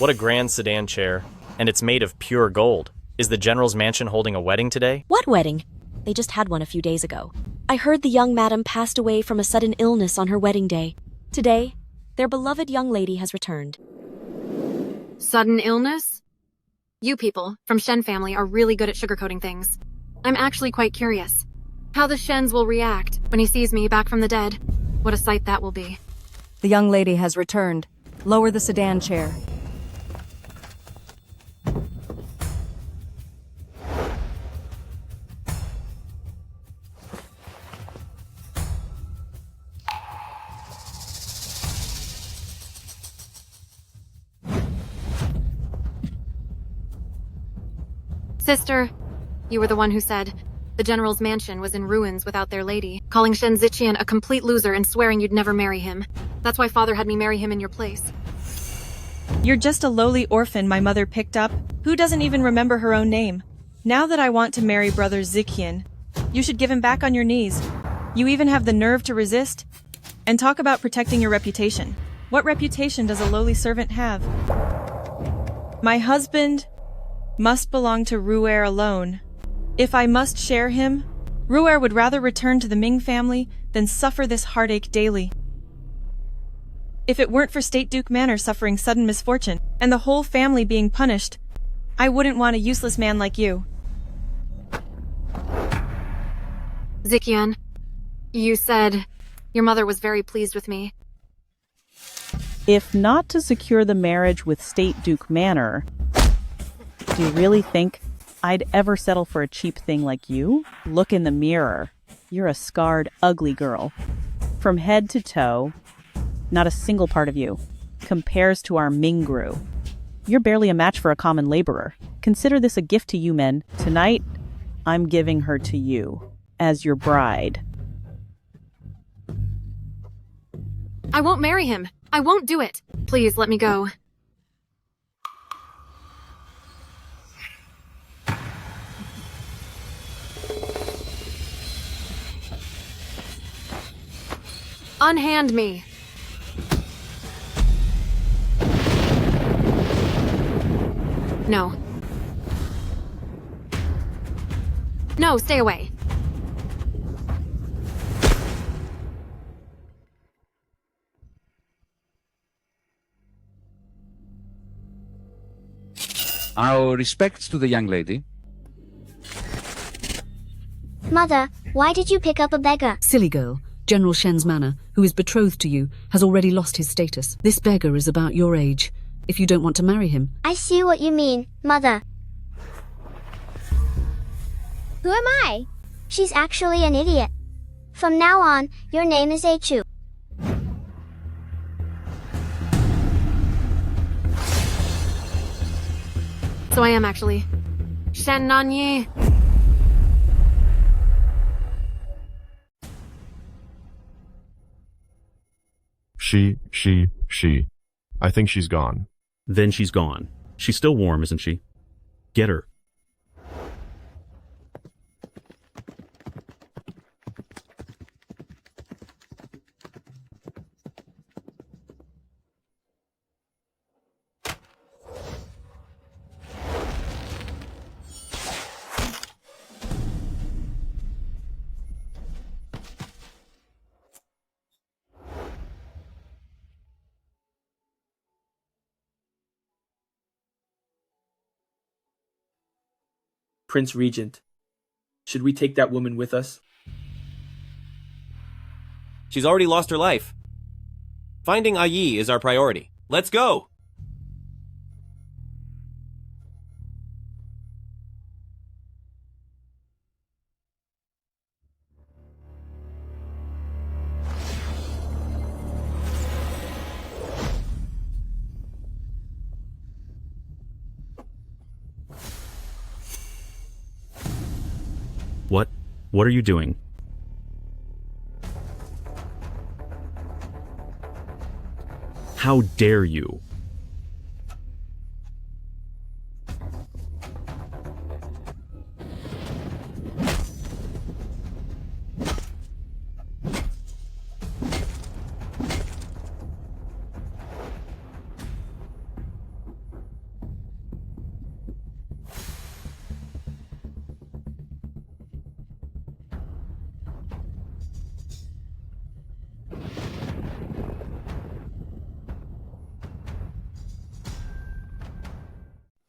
What a grand sedan chair. And it's made of pure gold. Is the general's mansion holding a wedding today? What wedding? They just had one a few days ago. I heard the young madam passed away from a sudden illness on her wedding day. Today, their beloved young lady has returned. Sudden illness? You people from Shen family are really good at sugarcoating things. I'm actually quite curious. How the Shens will react when he sees me back from the dead. What a sight that will be. The young lady has returned. Lower the sedan chair. Sister, you were the one who said the general's mansion was in ruins without their lady, calling Shen Ziqian a complete loser and swearing you'd never marry him. That's why father had me marry him in your place. You're just a lowly orphan my mother picked up, who doesn't even remember her own name. Now that I want to marry brother Ziqian, you should give him back on your knees. You even have the nerve to resist? And talk about protecting your reputation. What reputation does a lowly servant have? My husband must belong to Rou alone. If I must share him, Rou would rather return to the Ming family than suffer this heartache daily. If it weren't for State Duke Manor suffering sudden misfortune, and the whole family being punished, I wouldn't want a useless man like you. Ziqian, you said your mother was very pleased with me. If not to secure the marriage with State Duke Manor, do you really think I'd ever settle for a cheap thing like you? Look in the mirror. You're a scarred, ugly girl. From head to toe, not a single part of you compares to our Ming Rou. You're barely a match for a common laborer. Consider this a gift to you men. Tonight, I'm giving her to you as your bride. I won't marry him. I won't do it. Please let me go. Unhand me. No. No, stay away. Our respects to the young lady. Mother, why did you pick up a beggar? Silly girl. General Shen's manor, who is betrothed to you, has already lost his status. This beggar is about your age, if you don't want to marry him. I see what you mean, Mother. Who am I? She's actually an idiot. From now on, your name is Chou. So I am actually Shen Nanyi. She. I think she's gone. Then she's gone. She's still warm, isn't she? Get her. Prince Regent, should we take that woman with us? She's already lost her life. Finding Yi is our priority. Let's go! What are you doing? How dare you?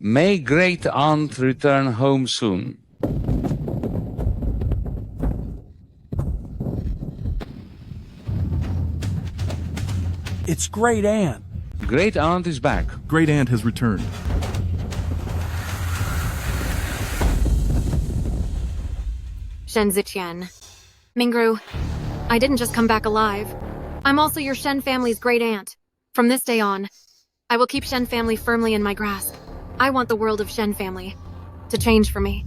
May great aunt return home soon. It's great aunt. Great aunt is back. Great aunt has returned. Shen Ziqian. Ming Rou, I didn't just come back alive. I'm also your Shen family's great aunt. From this day on, I will keep Shen family firmly in my grasp. I want the world of Shen family to change for me.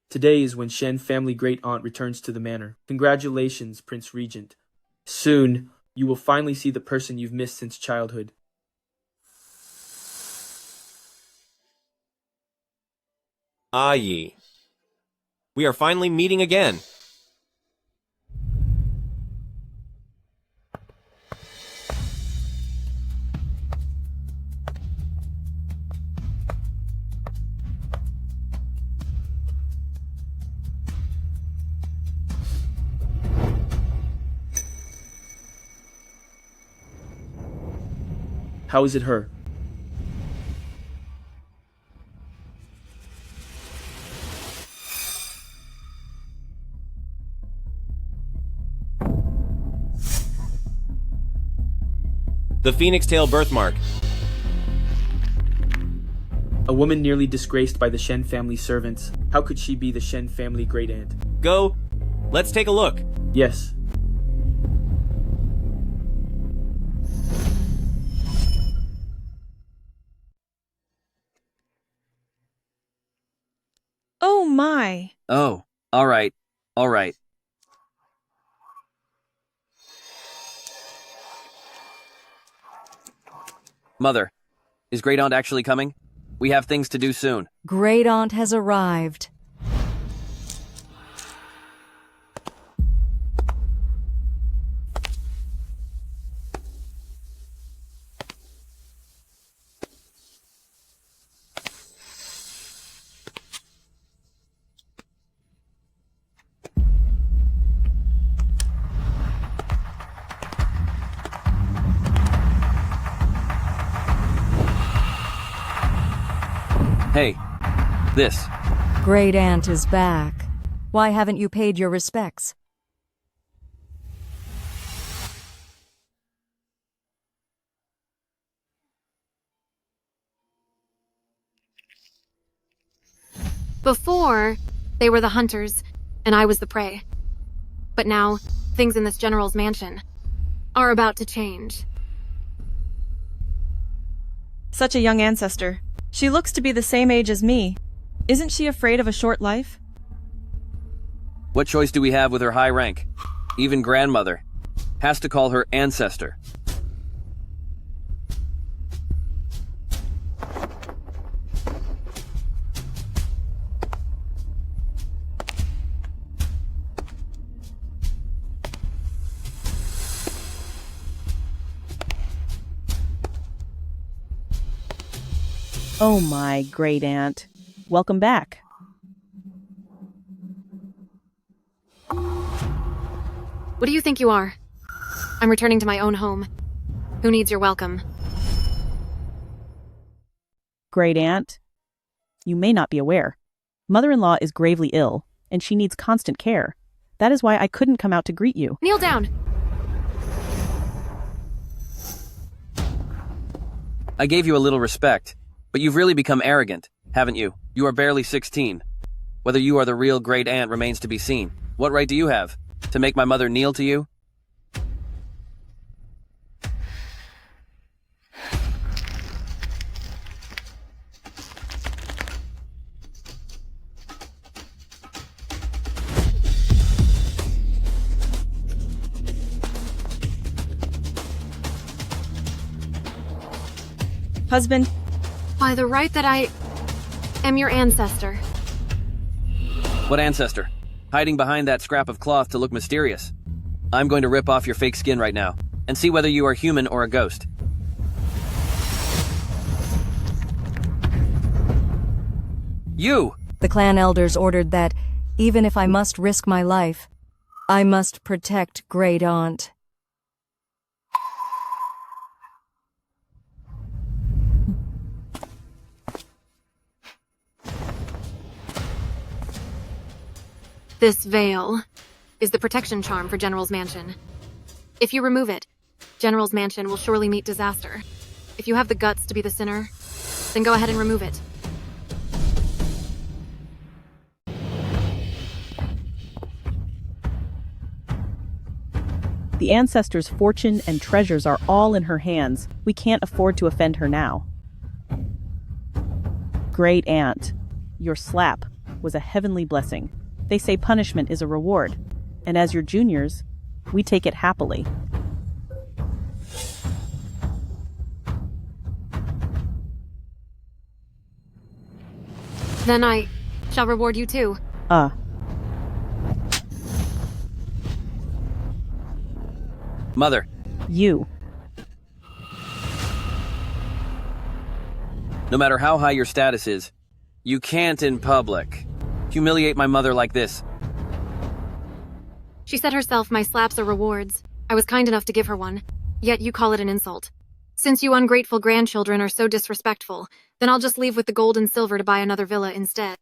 Today is when Shen family great aunt returns to the manor. Congratulations, Prince Regent. Soon, you will finally see the person you've missed since childhood. Yi. We are finally meeting again. How is it her? The Phoenix Tail birthmark. A woman nearly disgraced by the Shen family servants. How could she be the Shen family great aunt? Go. Let's take a look. Yes. Oh my. Oh, all right. All right. Mother, is Great Aunt actually coming? We have things to do soon. Great Aunt has arrived. Hey, this. Great Aunt is back. Why haven't you paid your respects? Before, they were the hunters, and I was the prey. But now, things in this general's mansion are about to change. Such a young ancestor. She looks to be the same age as me. Isn't she afraid of a short life? What choice do we have with her high rank? Even grandmother has to call her Ancestor. Oh my great aunt. Welcome back. What do you think you are? I'm returning to my own home. Who needs your welcome? Great aunt, you may not be aware. Mother-in-law is gravely ill, and she needs constant care. That is why I couldn't come out to greet you. Kneel down! I gave you a little respect, but you've really become arrogant, haven't you? You are barely 16. Whether you are the real great aunt remains to be seen. What right do you have? To make my mother kneel to you? Husband? By the right that I am your ancestor. What ancestor? Hiding behind that scrap of cloth to look mysterious. I'm going to rip off your fake skin right now, and see whether you are human or a ghost. You! The clan elders ordered that, even if I must risk my life, I must protect Great Aunt. This veil is the protection charm for General's Mansion. If you remove it, General's Mansion will surely meet disaster. If you have the guts to be the sinner, then go ahead and remove it. The ancestor's fortune and treasures are all in her hands. We can't afford to offend her now. Great Aunt, your slap was a heavenly blessing. They say punishment is a reward, and as your juniors, we take it happily. Then I shall reward you too. Mother. You. No matter how high your status is, you can't in public humiliate my mother like this. She said herself my slaps are rewards. I was kind enough to give her one, yet you call it an insult. Since you ungrateful grandchildren are so disrespectful, then I'll just leave with the gold and silver to buy another villa instead.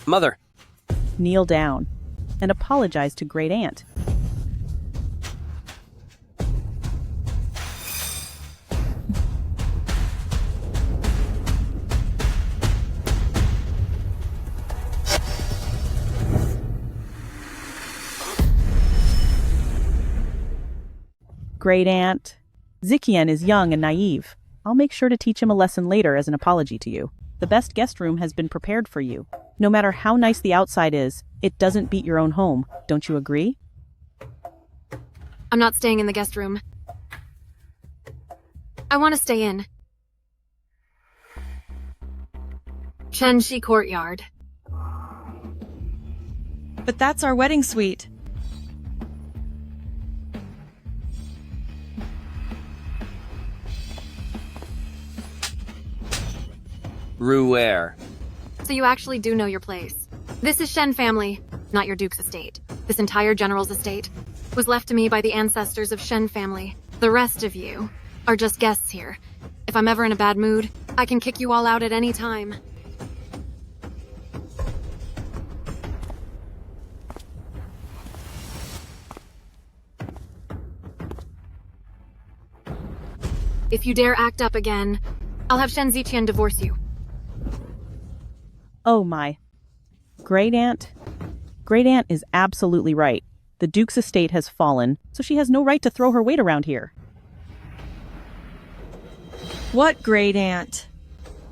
Mother. Kneel down and apologize to Great Aunt. Great Aunt, Ziqian is young and naive. I'll make sure to teach him a lesson later as an apology to you. The best guest room has been prepared for you. No matter how nice the outside is, it doesn't beat your own home. Don't you agree? I'm not staying in the guest room. I want to stay in Shen Courtyard. But that's our wedding suite. Rou. So you actually do know your place. This is Shen family, not your duke's estate. This entire general's estate was left to me by the ancestors of Shen family. The rest of you are just guests here. If I'm ever in a bad mood, I can kick you all out at any time. If you dare act up again, I'll have Shen Ziqian divorce you. Oh my. Great Aunt is absolutely right. The Duke's estate has fallen, so she has no right to throw her weight around here. What Great Aunt?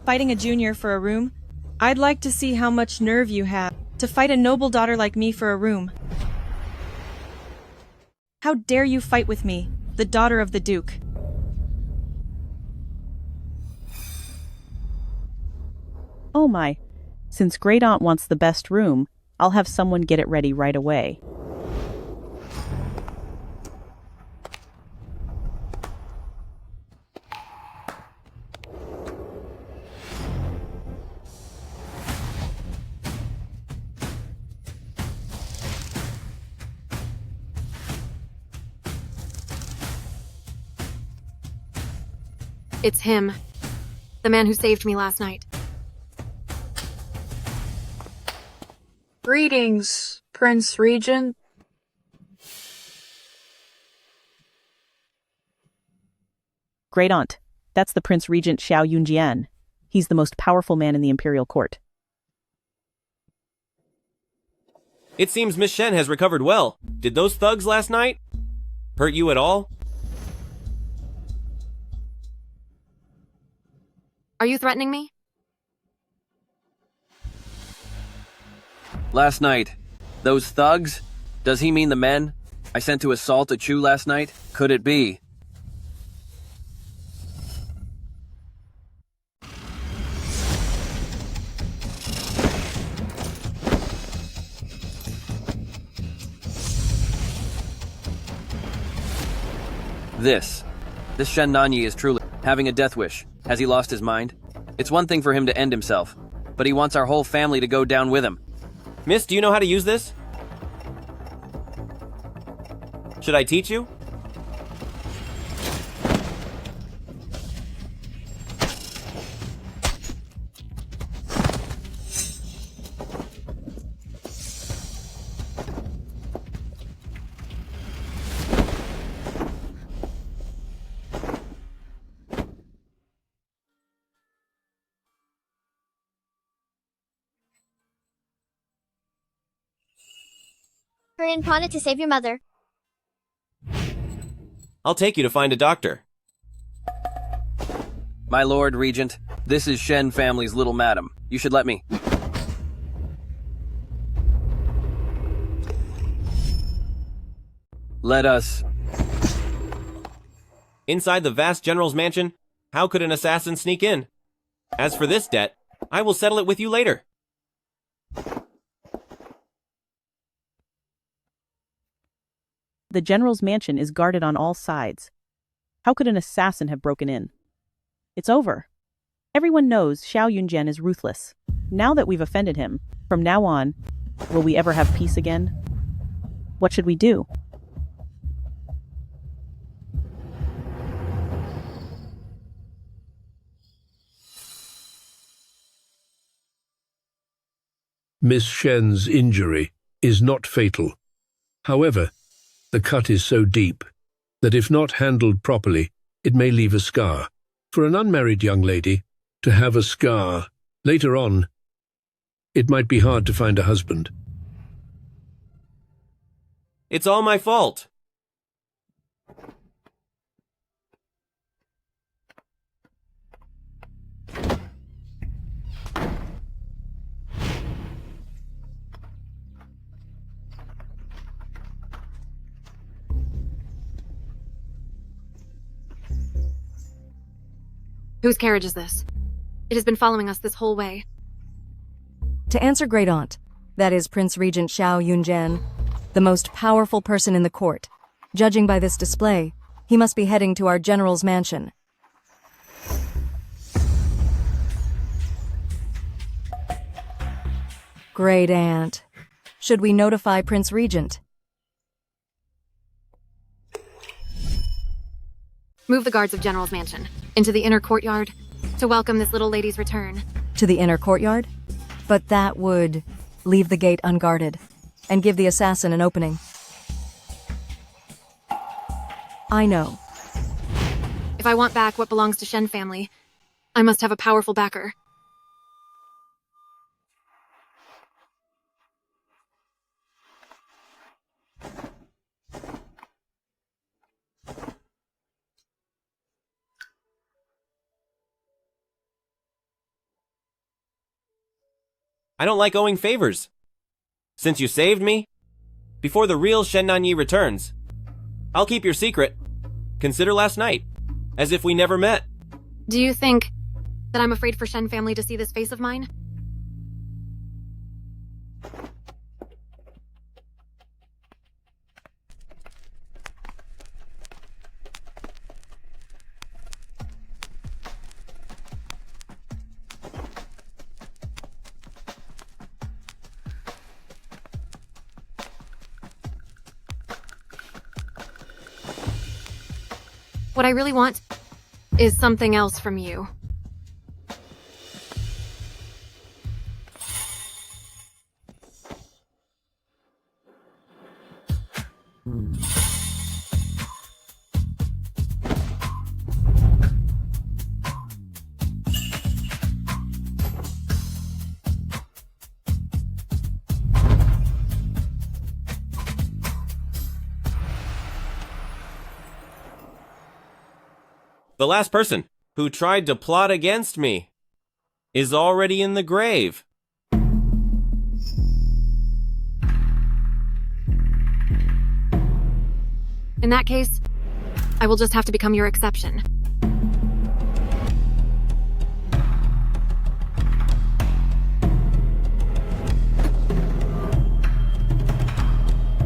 Fighting a junior for a room? I'd like to see how much nerve you have to fight a noble daughter like me for a room. How dare you fight with me, the daughter of the Duke? Oh my. Since Great Aunt wants the best room, I'll have someone get it ready right away. It's him. The man who saved me last night. Greetings, Prince Regent. Great Aunt, that's the Prince Regent Xiao Yunjian. He's the most powerful man in the imperial court. It seems Miss Shen has recovered well. Did those thugs last night hurt you at all? Are you threatening me? Last night. Those thugs? Does he mean the men I sent to assault a Chou last night? Could it be? This Shen Nanyi is truly having a death wish. Has he lost his mind? It's one thing for him to end himself, but he wants our whole family to go down with him. Miss, do you know how to use this? Should I teach you? Hurry and pawn it to save your mother. I'll take you to find a doctor. My lord, Regent, this is Shen family's little madam. You should let me. Let us... Inside the vast general's mansion, how could an assassin sneak in? As for this debt, I will settle it with you later. The general's mansion is guarded on all sides. How could an assassin have broken in? It's over. Everyone knows Xiao Yunjian is ruthless. Now that we've offended him, from now on, will we ever have peace again? What should we do? Miss Shen's injury is not fatal. However, the cut is so deep that if not handled properly, it may leave a scar. For an unmarried young lady to have a scar later on, it might be hard to find a husband. It's all my fault. Whose carriage is this? It has been following us this whole way. To answer Great Aunt, that is Prince Regent Xiao Yunjian, the most powerful person in the court. Judging by this display, he must be heading to our general's mansion. Great Aunt. Should we notify Prince Regent? Move the guards of General's mansion into the inner courtyard to welcome this little lady's return. To the inner courtyard? But that would leave the gate unguarded and give the assassin an opening. I know. If I want back what belongs to Shen family, I must have a powerful backer. I don't like owing favors. Since you saved me, before the real Shen Nanyi returns, I'll keep your secret. Consider last night, as if we never met. Do you think that I'm afraid for Shen family to see this face of mine? What I really want is something else from you. The last person who tried to plot against me is already in the grave. In that case, I will just have to become your exception.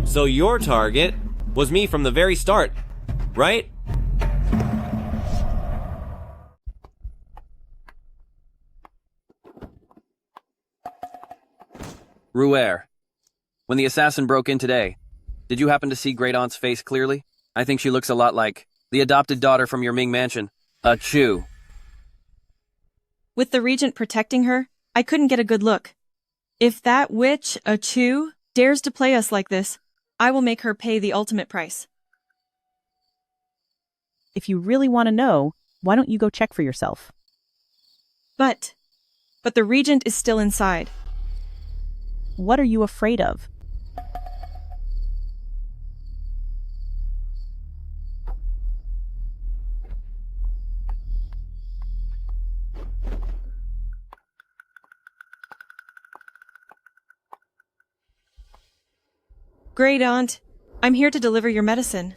So your target was me from the very start, right? Rouer. When the assassin broke in today, did you happen to see Great Aunt's face clearly? I think she looks a lot like the adopted daughter from your Ming mansion, a Chou. With the regent protecting her, I couldn't get a good look. If that witch, a Chou, dares to play us like this, I will make her pay the ultimate price. If you really want to know, why don't you go check for yourself? But the regent is still inside. What are you afraid of? Great aunt, I'm here to deliver your medicine.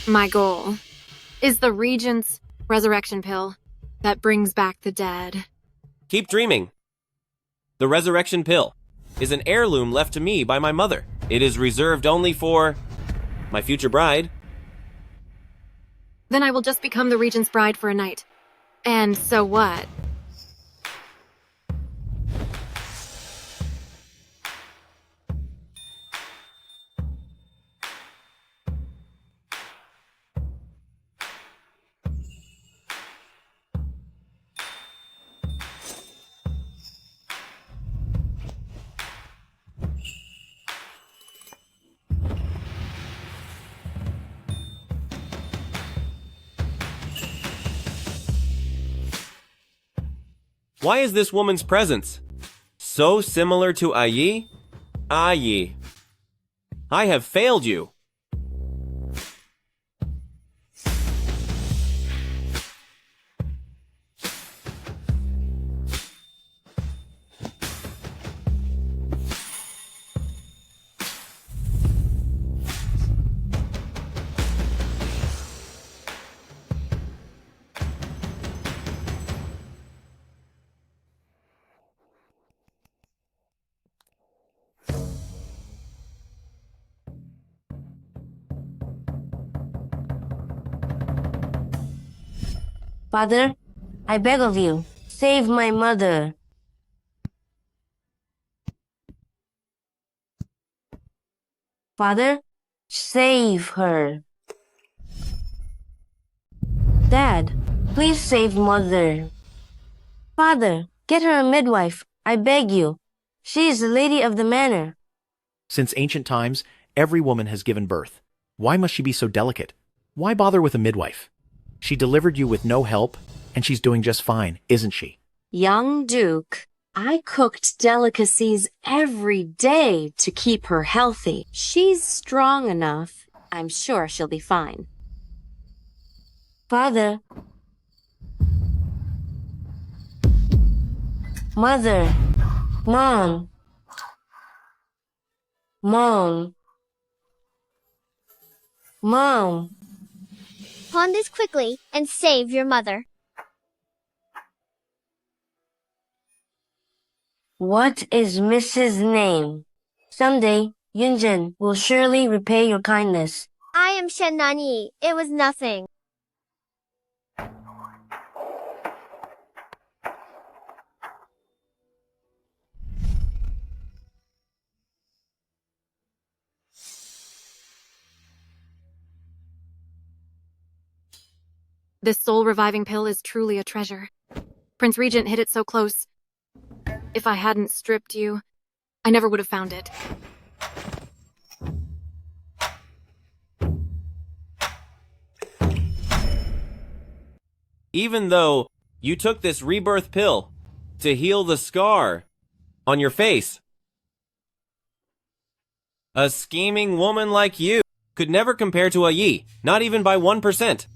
My goal is the regent's resurrection pill that brings back the dead. Keep dreaming. The resurrection pill is an heirloom left to me by my mother. It is reserved only for my future bride. Then I will just become the regent's bride for a night. And so what? Why is this woman's presence so similar to Ayi? Ayi, I have failed you. Father, I beg of you, save my mother. Father, save her. Dad, please save mother. Father, get her a midwife, I beg you. She is the lady of the manor. Since ancient times, every woman has given birth. Why must she be so delicate? Why bother with a midwife? She delivered you with no help, and she's doing just fine, isn't she? Young Duke, I cooked delicacies every day to keep her healthy. She's strong enough. I'm sure she'll be fine. Father. Mother. Mom. Mom. Mom. Pawn this quickly and save your mother. What is Mrs. name? Someday, Yunjian will surely repay your kindness. I am Shen Nanyi. It was nothing. This soul-reviving pill is truly a treasure. Prince Regent hid it so close. If I hadn't stripped you, I never would have found it. Even though you took this rebirth pill to heal the scar on your face, a scheming woman like you could never compare to Ayi, not even by 1%.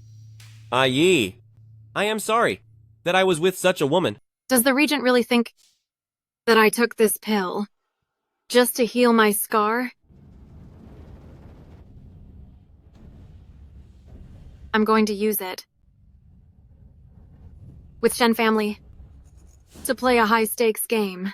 Ayi, I am sorry that I was with such a woman. Does the Regent really think that I took this pill just to heal my scar? I'm going to use it with Shen family to play a high-stakes game.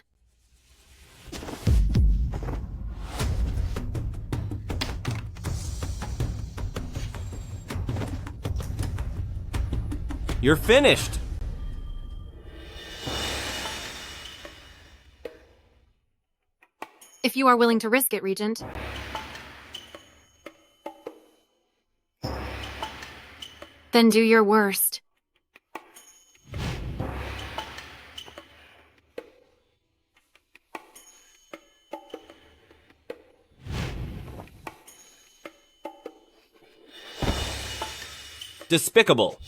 You're finished. If you are willing to risk it, Regent. Then do your worst. Despicable.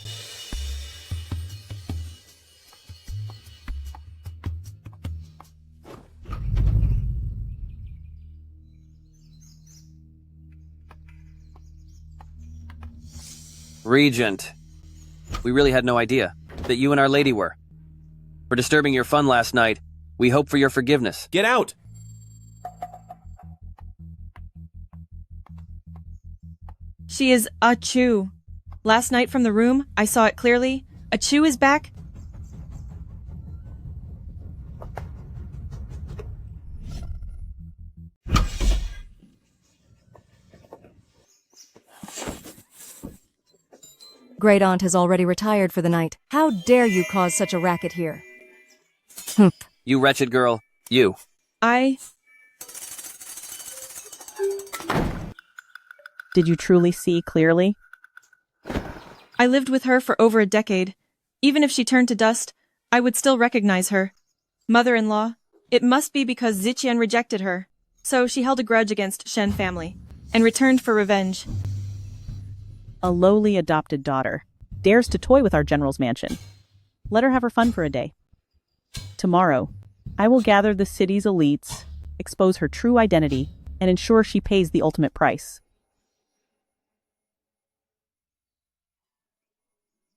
Regent, we really had no idea that you and Our Lady were. For disturbing your fun last night, we hope for your forgiveness. Get out! She is a Chou. Last night from the room, I saw it clearly. A Chou is back. Great Aunt has already retired for the night. How dare you cause such a racket here? Humph. You wretched girl. You. Did you truly see clearly? I lived with her for over a decade. Even if she turned to dust, I would still recognize her. Mother-in-law, it must be because Zishan rejected her. So she held a grudge against Shen family and returned for revenge. A lowly adopted daughter dares to toy with our general's mansion. Let her have her fun for a day. Tomorrow, I will gather the city's elites, expose her true identity, and ensure she pays the ultimate price.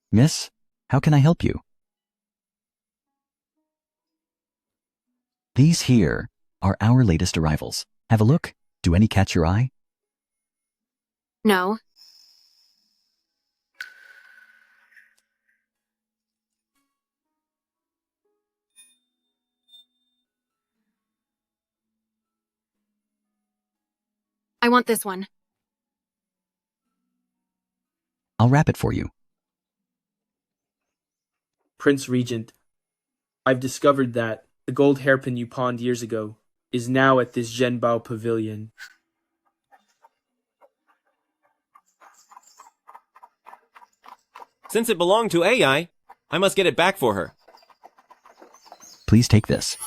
Miss, how can I help you? These here are our latest arrivals. Have a look. Do any catch your eye? No. I want this one. I'll wrap it for you. Prince Regent, I've discovered that the gold hairpin you pawned years ago is now at this Zhenbao pavilion. Since it belonged to AI, I must get it back for her. Please take this.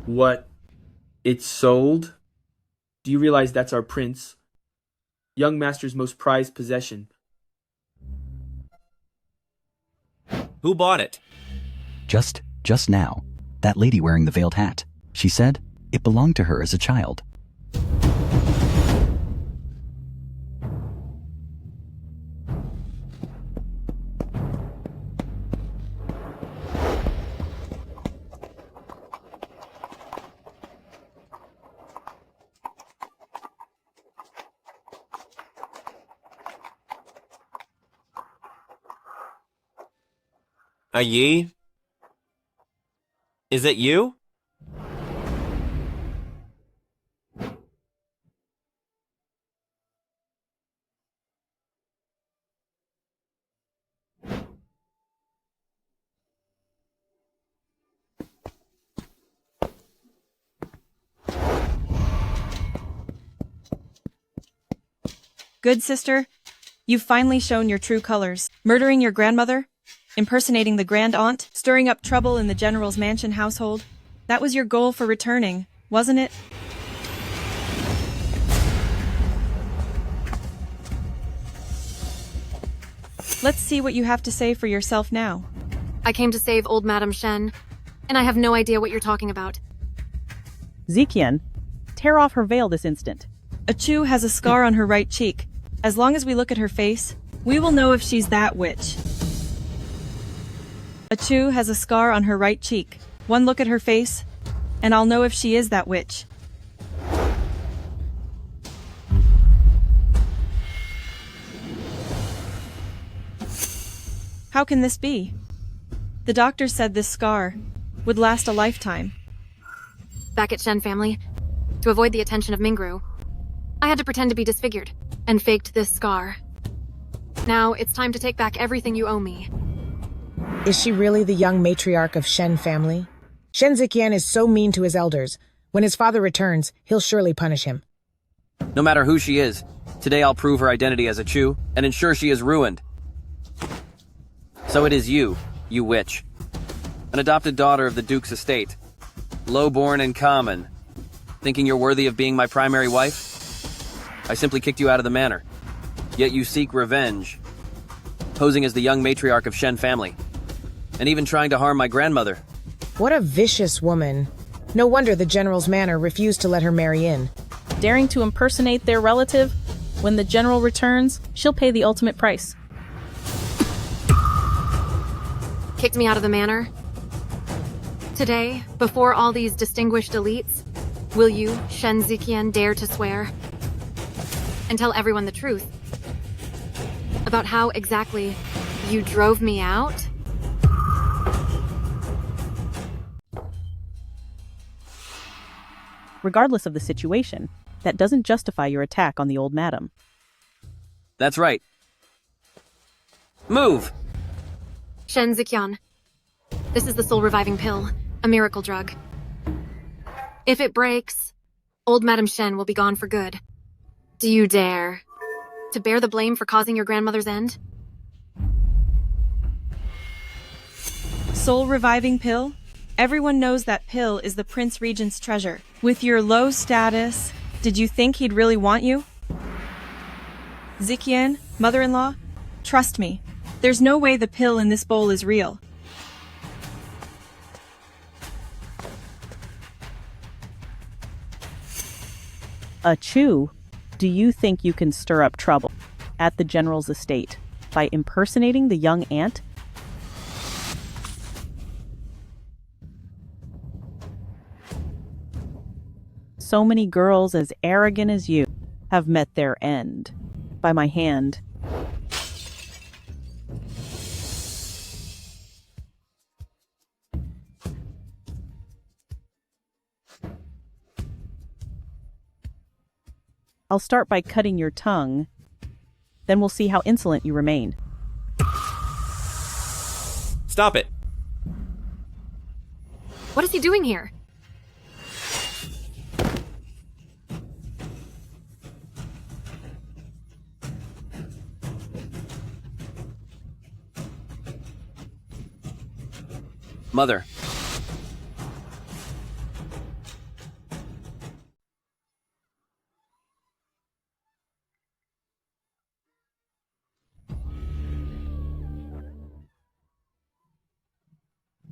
What? It's sold? Do you realize that's our prince? Young master's most prized possession. Who bought it? Just now. That lady wearing the veiled hat. She said it belonged to her as a child. Yi? Is it you? Good sister, you've finally shown your true colors. Murdering your grandmother? Impersonating the grand aunt, stirring up trouble in the general's mansion household. That was your goal for returning, wasn't it? Let's see what you have to say for yourself now. I came to save old Madam Shen, and I have no idea what you're talking about. Ziqian, tear off her veil this instant. A Chou has a scar on her right cheek. As long as we look at her face, we will know if she's that witch. A Chou has a scar on her right cheek. One look at her face, and I'll know if she is that witch. How can this be? The doctor said this scar would last a lifetime. Back at Shen family, to avoid the attention of Ming Rou, I had to pretend to be disfigured and faked this scar. Now it's time to take back everything you owe me. Is she really the young matriarch of Shen family? Shen Ziqian is so mean to his elders. When his father returns, he'll surely punish him. No matter who she is, today I'll prove her identity as a Chou and ensure she is ruined. So it is you witch. An adopted daughter of the Duke's estate. Low-born and common. Thinking you're worthy of being my primary wife? I simply kicked you out of the manor. Yet you seek revenge. Posing as the young matriarch of Shen family. And even trying to harm my grandmother. What a vicious woman. No wonder the general's manor refused to let her marry in. Daring to impersonate their relative? When the general returns, she'll pay the ultimate price. Kicked me out of the manor? Today, before all these distinguished elites, will you, Shen Ziqian, dare to swear? And tell everyone the truth? About how exactly you drove me out? Regardless of the situation, that doesn't justify your attack on the old madam. That's right. Move! Shen Ziqian. This is the soul reviving pill, a miracle drug. If it breaks, old Madam Shen will be gone for good. Do you dare to bear the blame for causing your grandmother's end? Soul reviving pill? Everyone knows that pill is the Prince Regent's treasure. With your low status, did you think he'd really want you? Ziqian, mother-in-law, trust me. There's no way the pill in this bowl is real. A Chou, do you think you can stir up trouble at the general's estate by impersonating the young aunt? So many girls as arrogant as you have met their end. By my hand. I'll start by cutting your tongue. Then we'll see how insolent you remain. Stop it. What is he doing here? Mother.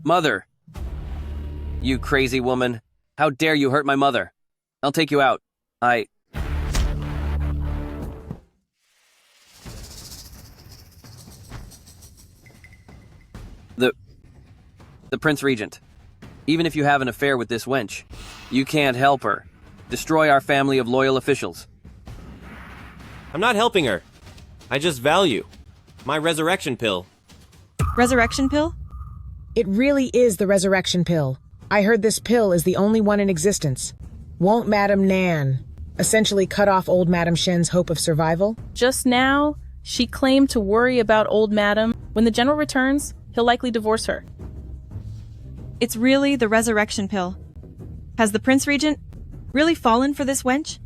Mother! You crazy woman. How dare you hurt my mother? I'll take you out. The Prince Regent. Even if you have an affair with this wench, you can't help her. Destroy our family of loyal officials. I'm not helping her. I just value my resurrection pill. Resurrection pill? It really is the resurrection pill. I heard this pill is the only one in existence. Won't Madam Nan essentially cut off old Madam Shen's hope of survival? Just now, she claimed to worry about old Madam. When the general returns, he'll likely divorce her. It's really the resurrection pill. Has the Prince Regent really fallen for this wench?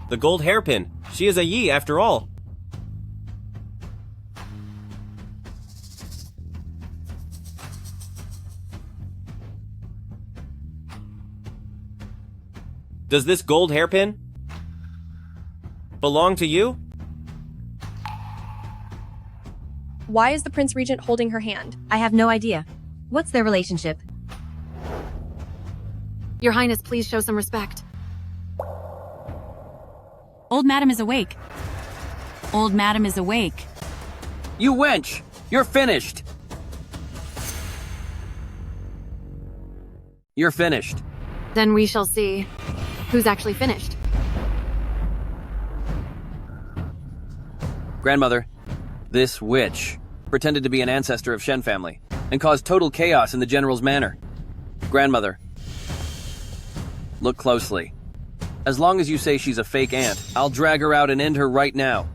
The gold hairpin. She is a Yi after all. Does this gold hairpin belong to you? Why is the Prince Regent holding her hand? I have no idea. What's their relationship? Your Highness, please show some respect. Old Madam is awake. Old Madam is awake. You wench! You're finished! You're finished. Then we shall see who's actually finished. Grandmother, this witch pretended to be an ancestor of Shen family and caused total chaos in the general's manor. Grandmother, look closely. As long as you say she's a fake aunt, I'll drag her out and end her right now.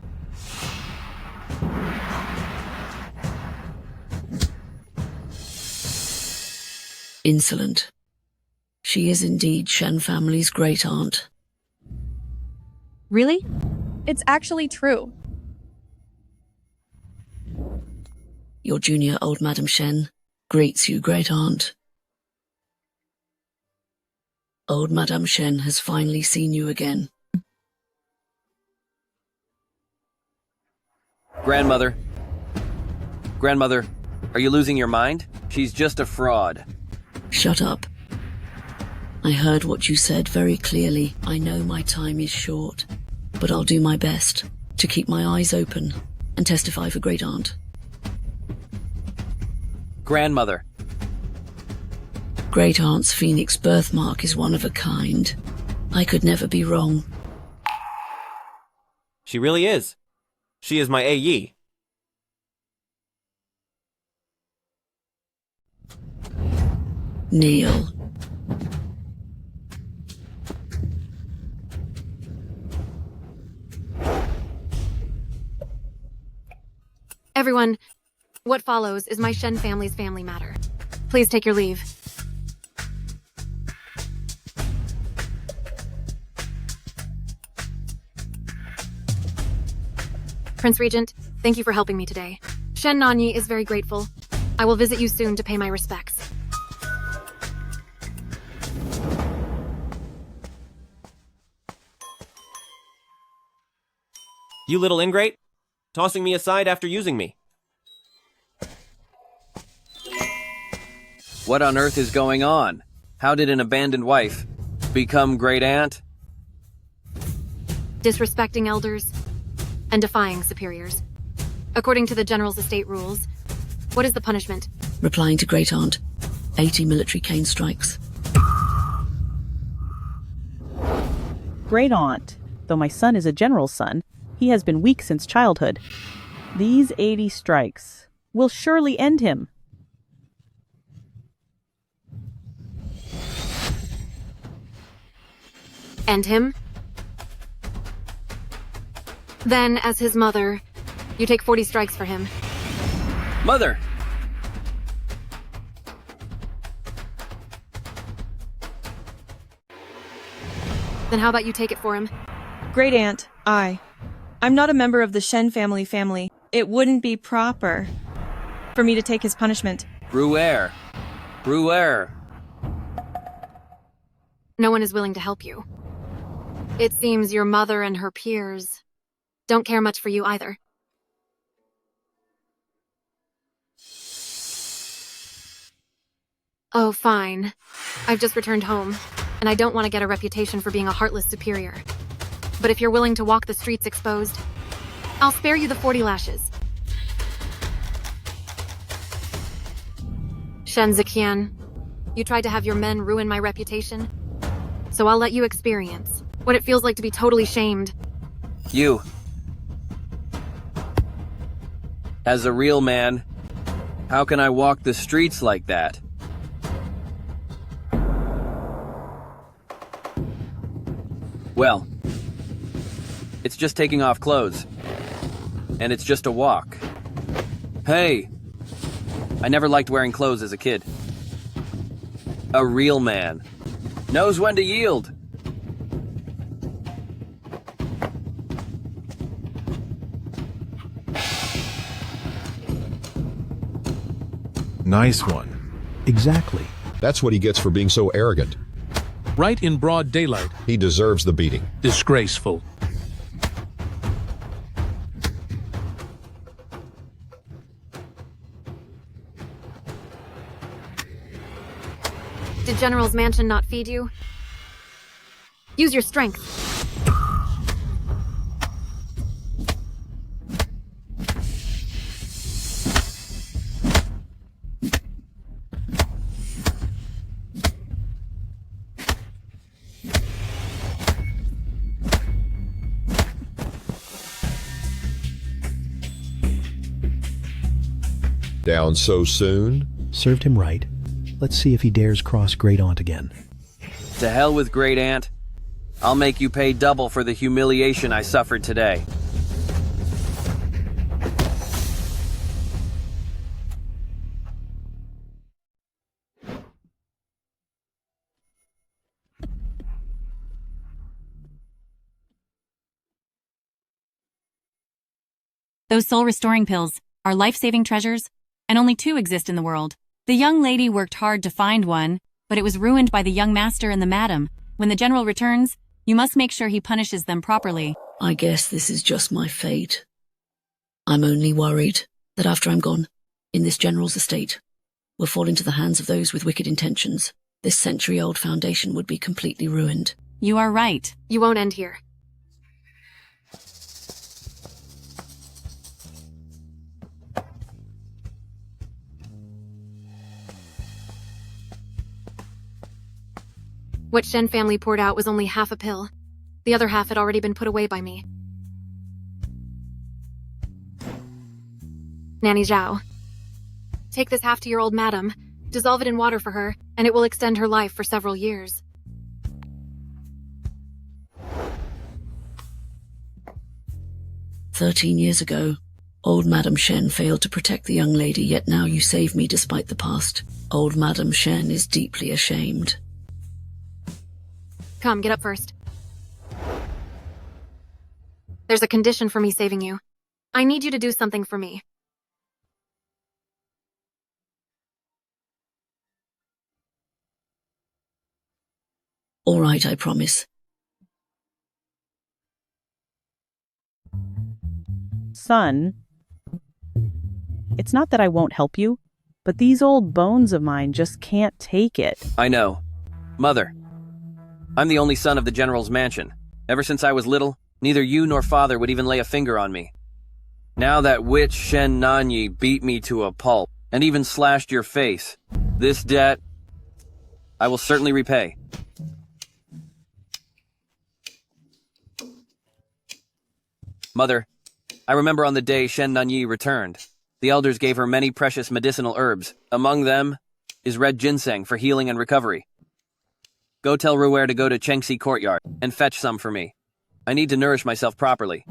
Insolent. She is indeed Shen family's great aunt. Really? It's actually true. Your junior old Madam Shen greets you, great aunt. Old Madame Shen has finally seen you again. Grandmother. Grandmother, are you losing your mind? She's just a fraud. Shut up. I heard what you said very clearly. I know my time is short, but I'll do my best to keep my eyes open and testify for great aunt. Grandmother. Great aunt's phoenix birthmark is one of a kind. I could never be wrong. She really is. She is my AE. Kneel. Everyone, what follows is my Shen family's family matter. Please take your leave. Prince Regent, thank you for helping me today. Shen Nanyi is very grateful. I will visit you soon to pay my respects. You little ingrate? Tossing me aside after using me. What on earth is going on? How did an abandoned wife become great aunt? Disrespecting elders and defying superiors. According to the General's estate rules, what is the punishment? Replying to great aunt, 80 military cane strikes. Great aunt, though my son is a general's son, he has been weak since childhood. These 80 strikes will surely end him. End him? Then, as his mother, you take 40 strikes for him. Mother! Then how about you take it for him? Great aunt, I'm not a member of the Shen family. It wouldn't be proper for me to take his punishment. Brewer. No one is willing to help you. It seems your mother and her peers don't care much for you either. Oh, fine. I've just returned home, and I don't want to get a reputation for being a heartless superior. But if you're willing to walk the streets exposed, I'll spare you the 40 lashes. Shen Ziqian, you tried to have your men ruin my reputation, so I'll let you experience what it feels like to be totally shamed. You. As a real man, how can I walk the streets like that? Well, it's just taking off clothes. And it's just a walk. Hey! I never liked wearing clothes as a kid. A real man knows when to yield. Nice one. Exactly. That's what he gets for being so arrogant. Right in broad daylight. He deserves the beating. Disgraceful. Did General's mansion not feed you? Use your strength. Down so soon? Served him right. Let's see if he dares cross Great Aunt again. To hell with Great Aunt. I'll make you pay double for the humiliation I suffered today. Those soul-restoring pills are life-saving treasures, and only 2 exist in the world. The young lady worked hard to find one, but it was ruined by the young master and the madam. When the general returns, you must make sure he punishes them properly. I guess this is just my fate. I'm only worried that after I'm gone, in this general's estate, will fall into the hands of those with wicked intentions. This century-old foundation would be completely ruined. You are right. You won't end here. What Shen family poured out was only half a pill. The other half had already been put away by me. Nanny Zhao. Take this half to your old madam, dissolve it in water for her, and it will extend her life for several years. "13 years ago, old Madam Shen failed to protect the young lady, yet now you save me despite the past. Old Madam Shen is deeply ashamed." Come, get up first. There's a condition for me saving you. I need you to do something for me. All right, I promise. Son, it's not that I won't help you, but these old bones of mine just can't take it. I know. Mother, I'm the only son of the General's mansion. Ever since I was little, neither you nor father would even lay a finger on me. Now that witch Shen Nanyi beat me to a pulp and even slashed your face, this debt I will certainly repay. Mother, I remember on the day Shen Nanyi returned, the elders gave her many precious medicinal herbs. Among them is red ginseng for healing and recovery. Go tell Rouer to go to Chengxi Courtyard and fetch some for me. I need to nourish myself properly.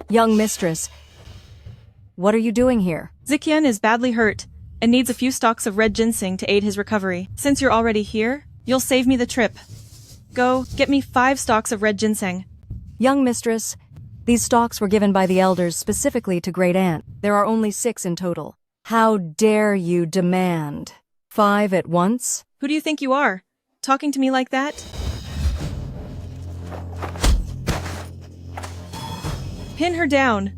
Young mistress, what are you doing here? Ziqian is badly hurt and needs a few stalks of red ginseng to aid his recovery. Since you're already here, you'll save me the trip. Go, get me 5 stalks of red ginseng. Young mistress, these stalks were given by the elders specifically to Great Aunt. There are only 6 in total. How dare you demand 5 at once? Who do you think you are? Talking to me like that? Pin her down.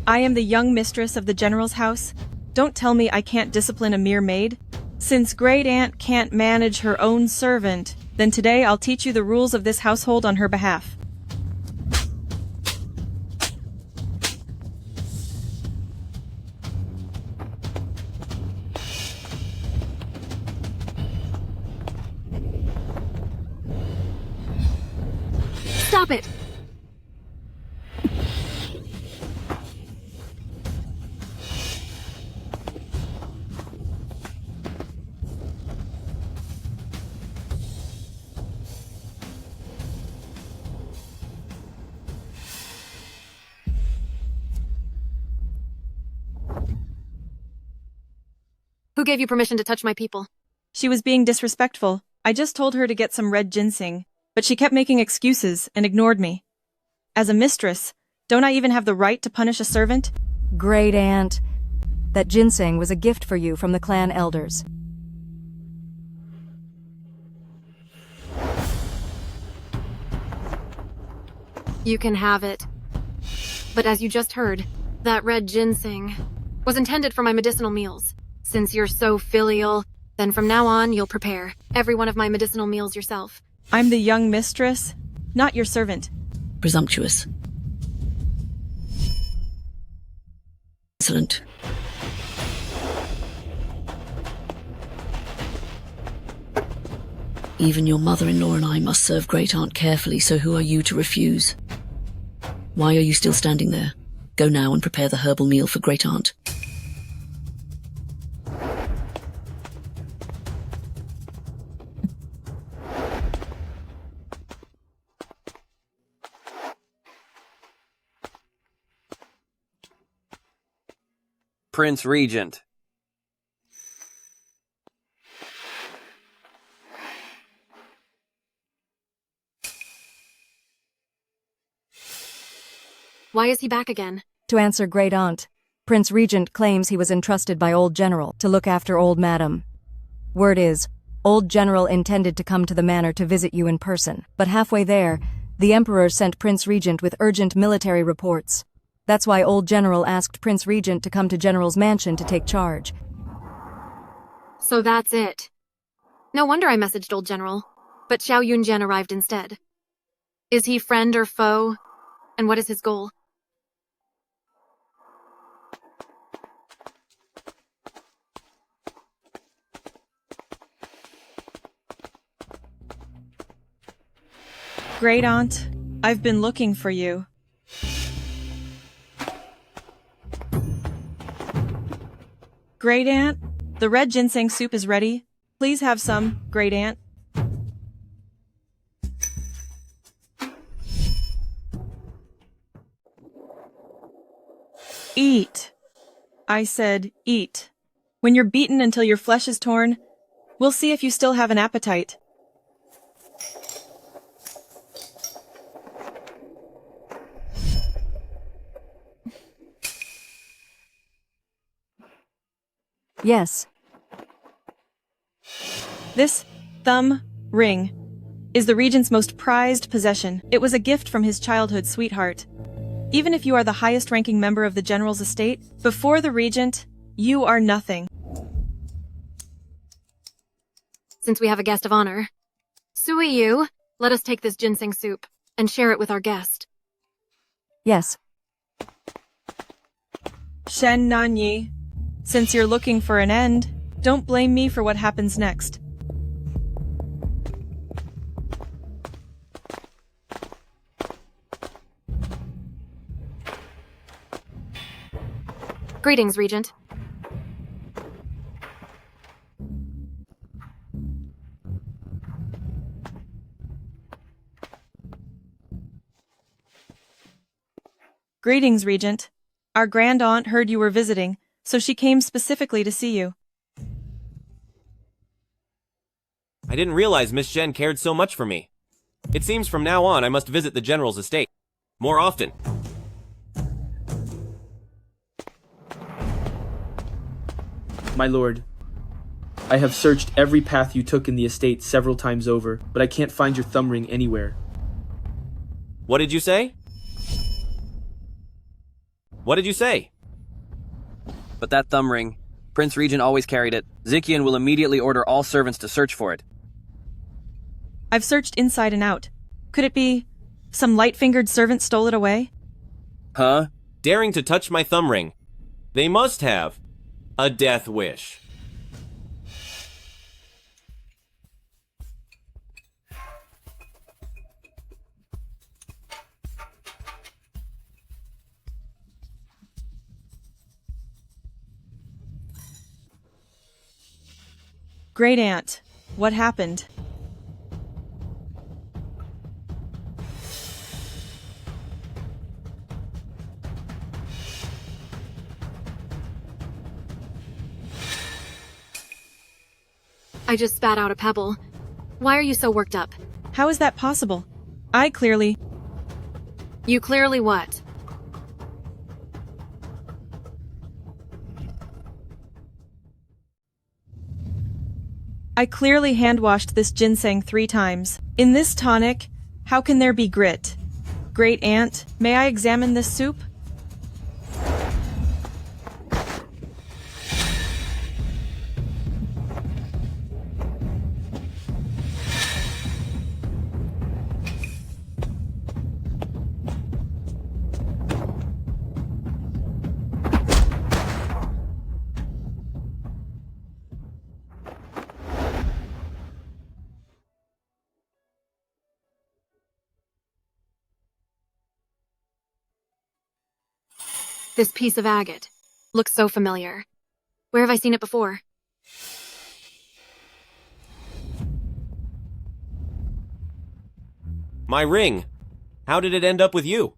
I am the young mistress of the General's house. Don't tell me I can't discipline a mere maid. Since Great Aunt can't manage her own servant, then today I'll teach you the rules of this household on her behalf. Stop it! Who gave you permission to touch my people? She was being disrespectful. I just told her to get some red ginseng, but she kept making excuses and ignored me. As a mistress, don't I even have the right to punish a servant? Great Aunt, That ginseng was a gift for you from the clan elders. You can have it. But as you just heard, that red ginseng was intended for my medicinal meals. Since you're so filial, then from now on you'll prepare every one of my medicinal meals yourself. I'm the young mistress, not your servant. Presumptuous. Excellent. Even your mother-in-law and I must serve Great-Aunt carefully, so who are you to refuse? Why are you still standing there? Go now and prepare the herbal meal for Great-Aunt. Prince Regent. Why is he back again? To answer Great Aunt, Prince Regent claims he was entrusted by Old General to look after Old Madam. Word is, Old General intended to come to the manor to visit you in person, but halfway there, the Emperor sent Prince Regent with urgent military reports. That's why Old General asked Prince Regent to come to General's mansion to take charge. So that's it. No wonder I messaged Old General. But Xiao Yunjian arrived instead. Is he friend or foe? And what is his goal? Great Aunt, I've been looking for you. Great Aunt, the red ginseng soup is ready. Please have some, Great Aunt. Eat. I said eat. When you're beaten until your flesh is torn, we'll see if you still have an appetite. Yes. This thumb ring is the Regent's most prized possession. It was a gift from his childhood sweetheart. Even if you are the highest-ranking member of the General's estate, before the Regent, you are nothing. Since we have a guest of honor, Sui Yu, let us take this ginseng soup and share it with our guest. Yes. Shen Nanyi, since you're looking for an end, don't blame me for what happens next. Greetings, Regent. Greetings, Regent. Our grand aunt heard you were visiting, so she came specifically to see you. I didn't realize Miss Shen cared so much for me. It seems from now on I must visit the General's estate more often. My lord, I have searched every path you took in the estate several times over, but I can't find your thumb ring anywhere. What did you say? What did you say? But that thumb ring, Prince Regent always carried it. Ziqian will immediately order all servants to search for it. I've searched inside and out. Could it be some light-fingered servant stole it away? Huh? Daring to touch my thumb ring. They must have a death wish. Great Aunt, what happened? I just spat out a pebble. Why are you so worked up? How is that possible? I clearly... You clearly what? I clearly hand-washed this ginseng 3 times. In this tonic, how can there be grit? Great aunt, may I examine this soup? This piece of agate looks so familiar. Where have I seen it before? My ring. How did it end up with you?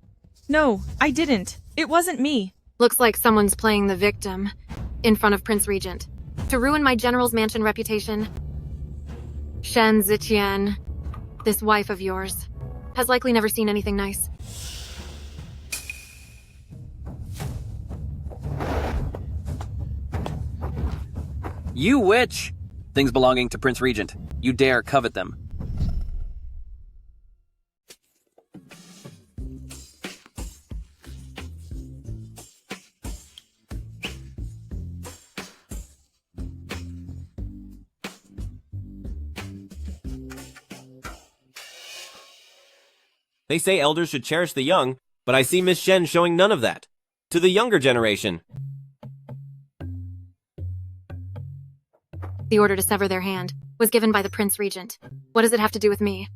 No, I didn't. It wasn't me. Looks like someone's playing the victim in front of Prince Regent. To ruin my general's mansion reputation. Shen Ziqian, this wife of yours, has likely never seen anything nice. You witch! Things belonging to Prince Regent. You dare covet them. They say elders should cherish the young, but I see Miss Shen showing none of that. To the younger generation. The order to sever their hand was given by the Prince Regent. What does it have to do with me?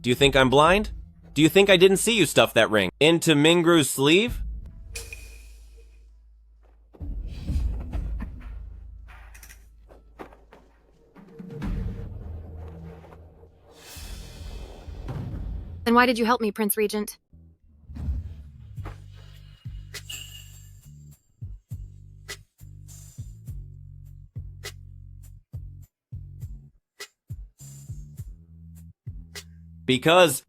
Do you think I'm blind? Do you think I didn't see you stuff that ring into Ming Rou's sleeve? Then why did you help me, Prince Regent? Because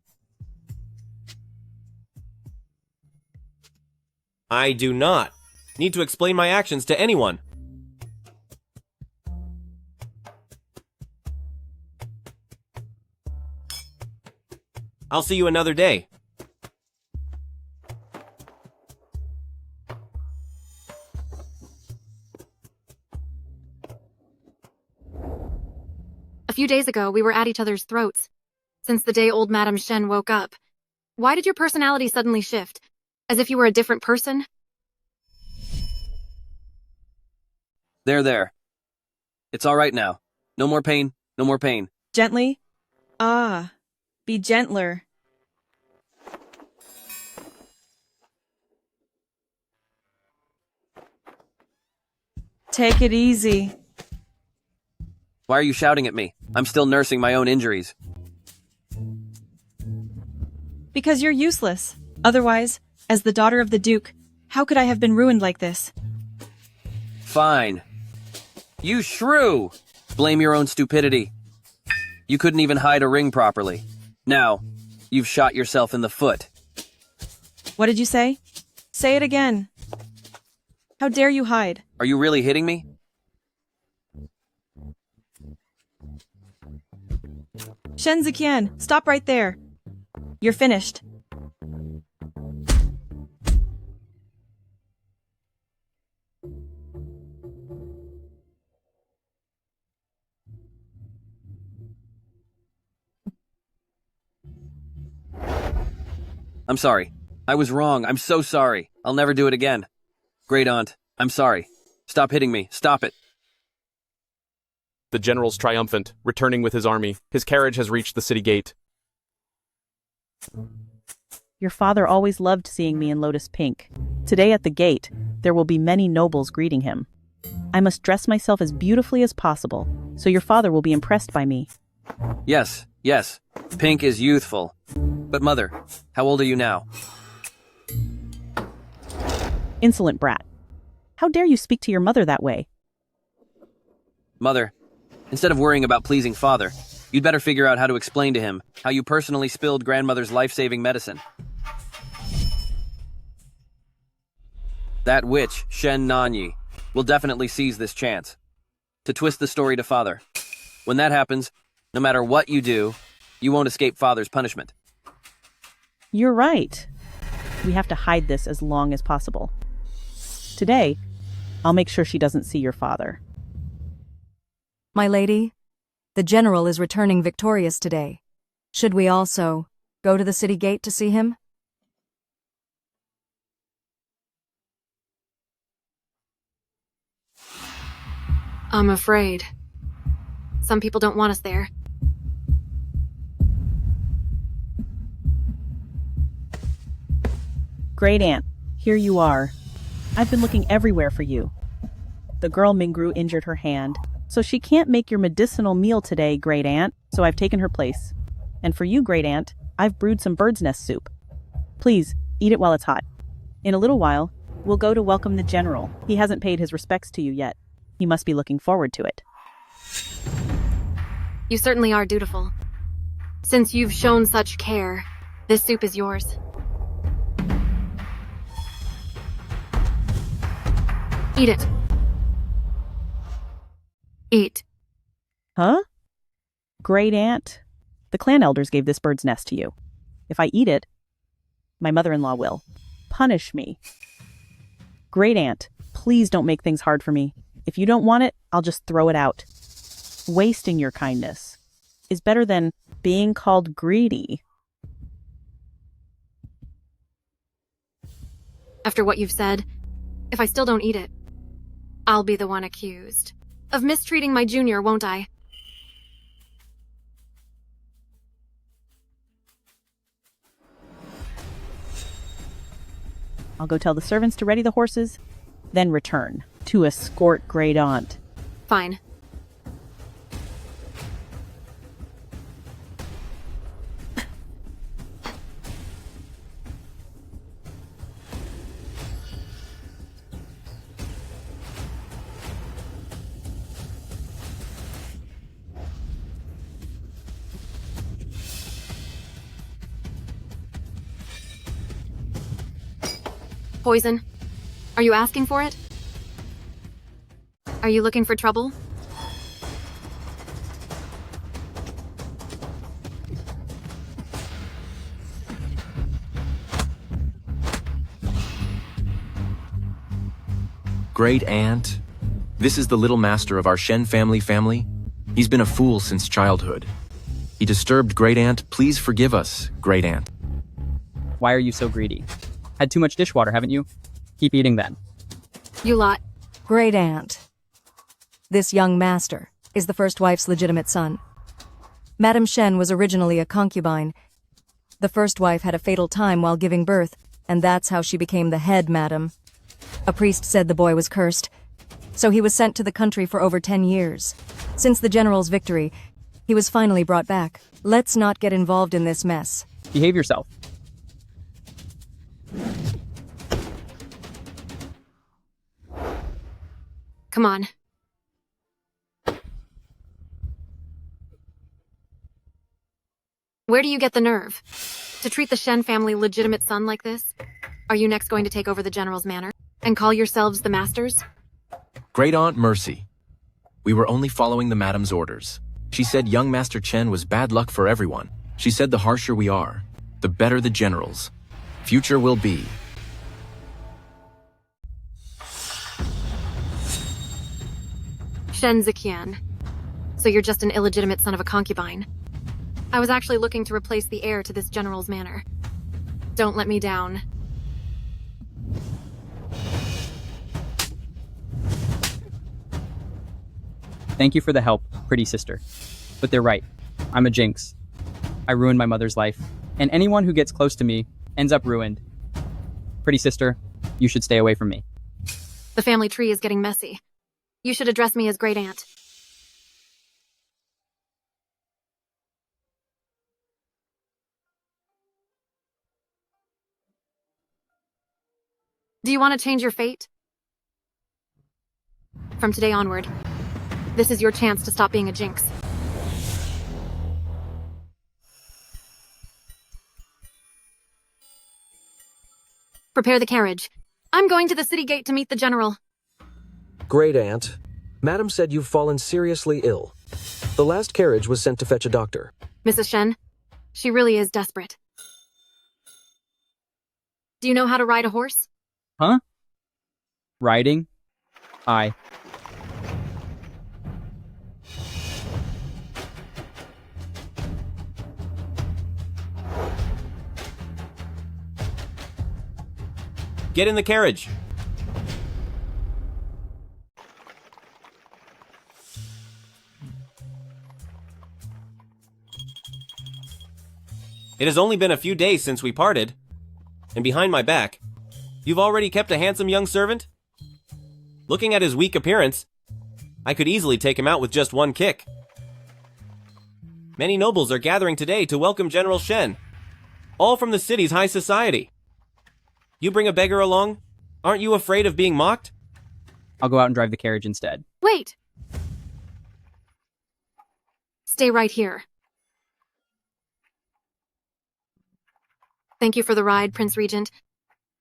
I do not need to explain my actions to anyone. I'll see you another day. A few days ago, we were at each other's throats. Since the day old Madame Shen woke up. Why did your personality suddenly shift? As if you were a different person? There. It's all right now. No more pain, no more pain. Gently? Ah, be gentler. Take it easy. Why are you shouting at me? I'm still nursing my own injuries. Because you're useless. Otherwise, as the daughter of the Duke, how could I have been ruined like this? Fine. You shrew! Blame your own stupidity. You couldn't even hide a ring properly. Now, you've shot yourself in the foot. What did you say? Say it again. How dare you hide? Are you really hitting me? Shen Ziqian, stop right there. You're finished. I'm sorry. I was wrong. I'm so sorry. I'll never do it again. Great aunt, I'm sorry. Stop hitting me. Stop it. The general's triumphant, returning with his army. His carriage has reached the city gate. Your father always loved seeing me in lotus pink. Today at the gate, there will be many nobles greeting him. I must dress myself as beautifully as possible, so your father will be impressed by me. Yes. Pink is youthful. But mother, how old are you now? Insolent brat. How dare you speak to your mother that way? Mother, instead of worrying about pleasing father, you'd better figure out how to explain to him how you personally spilled grandmother's life-saving medicine. That witch, Shen Nanyi, will definitely seize this chance to twist the story to father. When that happens, no matter what you do, you won't escape father's punishment. You're right. We have to hide this as long as possible. Today, I'll make sure she doesn't see your father. My lady, the general is returning victorious today. Should we also go to the city gate to see him? I'm afraid. Some people don't want us there. Great Aunt, here you are. I've been looking everywhere for you. The girl Ming Rou injured her hand, so she can't make your medicinal meal today, Great Aunt, so I've taken her place. And for you, Great Aunt, I've brewed some bird's nest soup. Please, eat it while it's hot. In a little while, we'll go to welcome the general. He hasn't paid his respects to you yet. He must be looking forward to it. You certainly are dutiful. Since you've shown such care, this soup is yours. Eat it. Eat. Huh? Great Aunt, the clan elders gave this bird's nest to you. If I eat it, my mother-in-law will punish me. Great Aunt, please don't make things hard for me. If you don't want it, I'll just throw it out. Wasting your kindness is better than being called greedy. After what you've said, if I still don't eat it, I'll be the one accused of mistreating my junior, won't I? I'll go tell the servants to ready the horses, then return to escort Great Aunt. Fine. Poison. Are you asking for it? Are you looking for trouble? Great Aunt, this is the little master of our Shen family. He's been a fool since childhood. He disturbed Great Aunt. Please forgive us, Great Aunt. Why are you so greedy? Had too much dishwater, haven't you? Keep eating then. You lot. Great Aunt. This young master is the first wife's legitimate son. Madame Shen was originally a concubine. The first wife had a fatal time while giving birth, and that's how she became the head madam. A priest said the boy was cursed, so he was sent to the country for over 10 years. Since the general's victory, he was finally brought back. Let's not get involved in this mess. Behave yourself. Come on. Where do you get the nerve to treat the Shen family legitimate son like this? Are you next going to take over the general's manor and call yourselves the masters? Great Aunt Mercy. We were only following the madam's orders. She said young Master Chen was bad luck for everyone. She said the harsher we are, the better the generals. Future will be. Shen Ziqian. So you're just an illegitimate son of a concubine. I was actually looking to replace the heir to this general's manor. Don't let me down. Thank you for the help, pretty sister. But they're right. I'm a jinx. I ruined my mother's life, and anyone who gets close to me ends up ruined. Pretty sister, you should stay away from me. The family tree is getting messy. You should address me as Great Aunt. Do you want to change your fate? From today onward, this is your chance to stop being a jinx. Prepare the carriage. I'm going to the city gate to meet the general. Great, Aunt. Madam said you've fallen seriously ill. The last carriage was sent to fetch a doctor. Mrs. Shen, she really is desperate. Do you know how to ride a horse? Huh? Riding? Aye. Get in the carriage. It has only been a few days since we parted, and behind my back, you've already kept a handsome young servant? Looking at his weak appearance, I could easily take him out with just one kick. Many nobles are gathering today to welcome General Shen, all from the city's high society. You bring a beggar along? Aren't you afraid of being mocked? I'll go out and drive the carriage instead. Wait! Stay right here. Thank you for the ride, Prince Regent.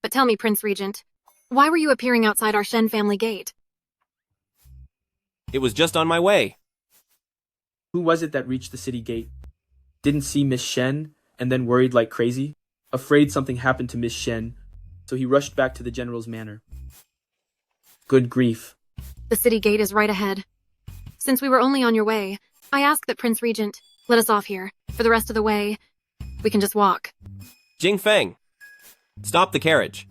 But tell me, Prince Regent, why were you appearing outside our Shen family gate? It was just on my way. Who was it that reached the city gate? Didn't see Miss Shen and then worried like crazy? Afraid something happened to Miss Shen, so he rushed back to the general's manor. Good grief. The city gate is right ahead. Since we were only on your way, I ask that Prince Regent let us off here. For the rest of the way, we can just walk. Jing Feng, stop the carriage.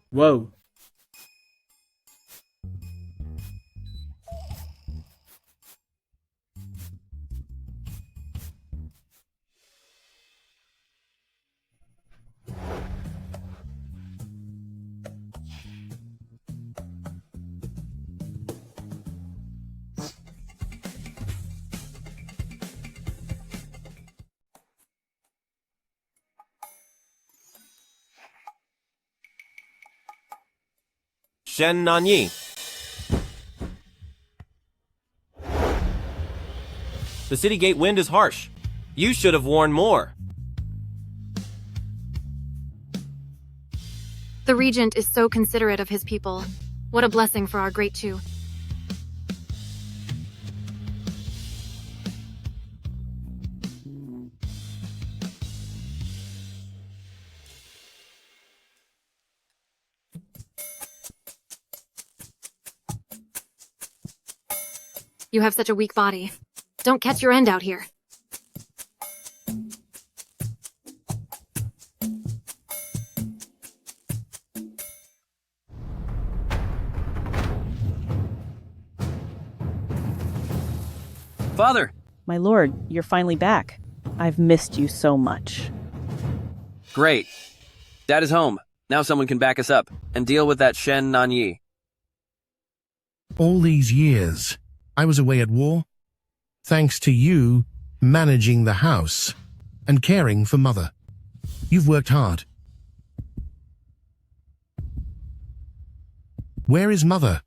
Whoa. Shen Nanyi. The city gate wind is harsh. You should have worn more. The Regent is so considerate of his people. What a blessing for our great Chou. You have such a weak body. Don't catch your end out here. Father! My lord, you're finally back. I've missed you so much. Great. Dad is home. Now someone can back us up and deal with that Shen Nanyi. All these years, I was away at war, thanks to you managing the house and caring for Mother. You've worked hard. Where is Mother?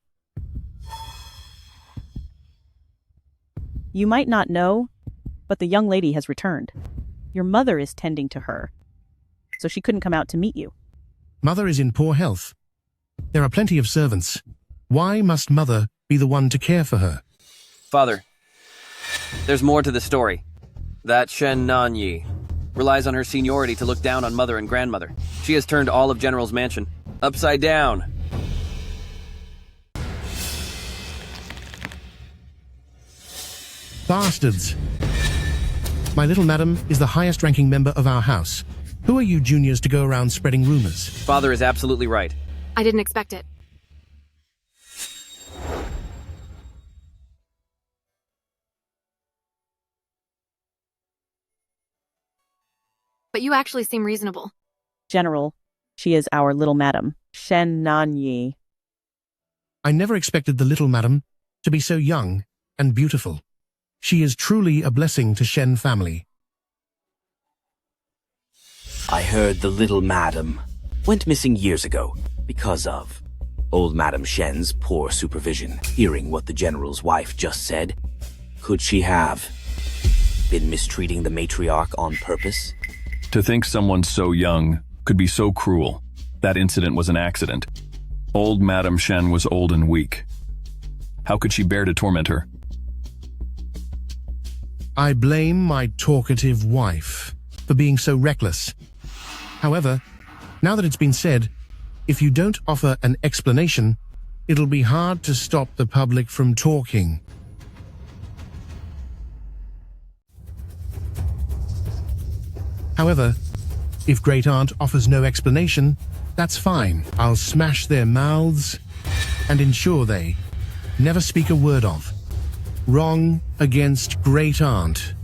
You might not know, but the young lady has returned. Your mother is tending to her, so she couldn't come out to meet you. Mother is in poor health. There are plenty of servants. Why must Mother be the one to care for her? Father, there's more to the story. That Shen Nanyi relies on her seniority to look down on Mother and Grandmother. She has turned all of General's mansion upside down. Bastards! My little madam is the highest-ranking member of our house. Who are you juniors to go around spreading rumors? Father is absolutely right. I didn't expect it. But you actually seem reasonable. General, she is our little madam, Shen Nanyi. I never expected the little madam to be so young and beautiful. She is truly a blessing to Shen family. I heard the little madam went missing years ago because of old Madam Shen's poor supervision. Hearing what the general's wife just said, could she have been mistreating the matriarch on purpose? To think someone so young could be so cruel. That incident was an accident. Old Madame Shen was old and weak. How could she bear to torment her? I blame my talkative wife for being so reckless. However, now that it's been said, if you don't offer an explanation, it'll be hard to stop the public from talking. However, if Great Aunt offers no explanation, that's fine. I'll smash their mouths and ensure they never speak a word of. Wrong against Great Aunt.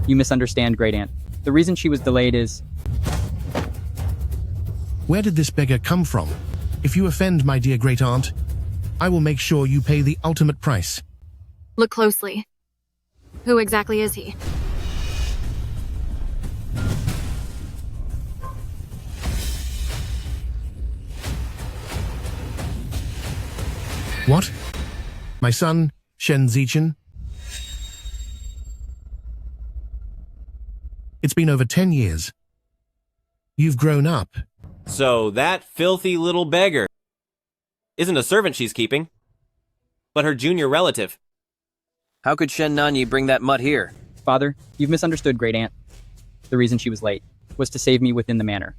You misunderstand, Great Aunt. The reason she was delayed is... Where did this beggar come from? If you offend my dear Great Aunt, I will make sure you pay the ultimate price. Look closely. Who exactly is he? What? My son, Shen Ziqian? It's been over 10 years. You've grown up. So that filthy little beggar isn't a servant she's keeping, but her junior relative. How could Shen Nanyi bring that mutt here? Father, you've misunderstood, Great Aunt. The reason she was late was to save me within the manor.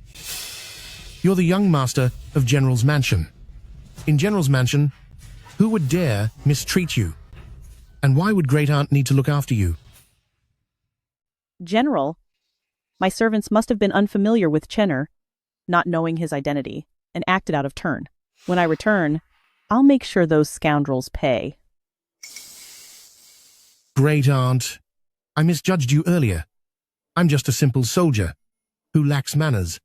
You're the young master of General's Mansion. In General's Mansion, who would dare mistreat you? And why would Great Aunt need to look after you? General, my servants must have been unfamiliar with Chenner, not knowing his identity, and acted out of turn. When I return, I'll make sure those scoundrels pay. Great Aunt, I misjudged you earlier. I'm just a simple soldier who lacks manners.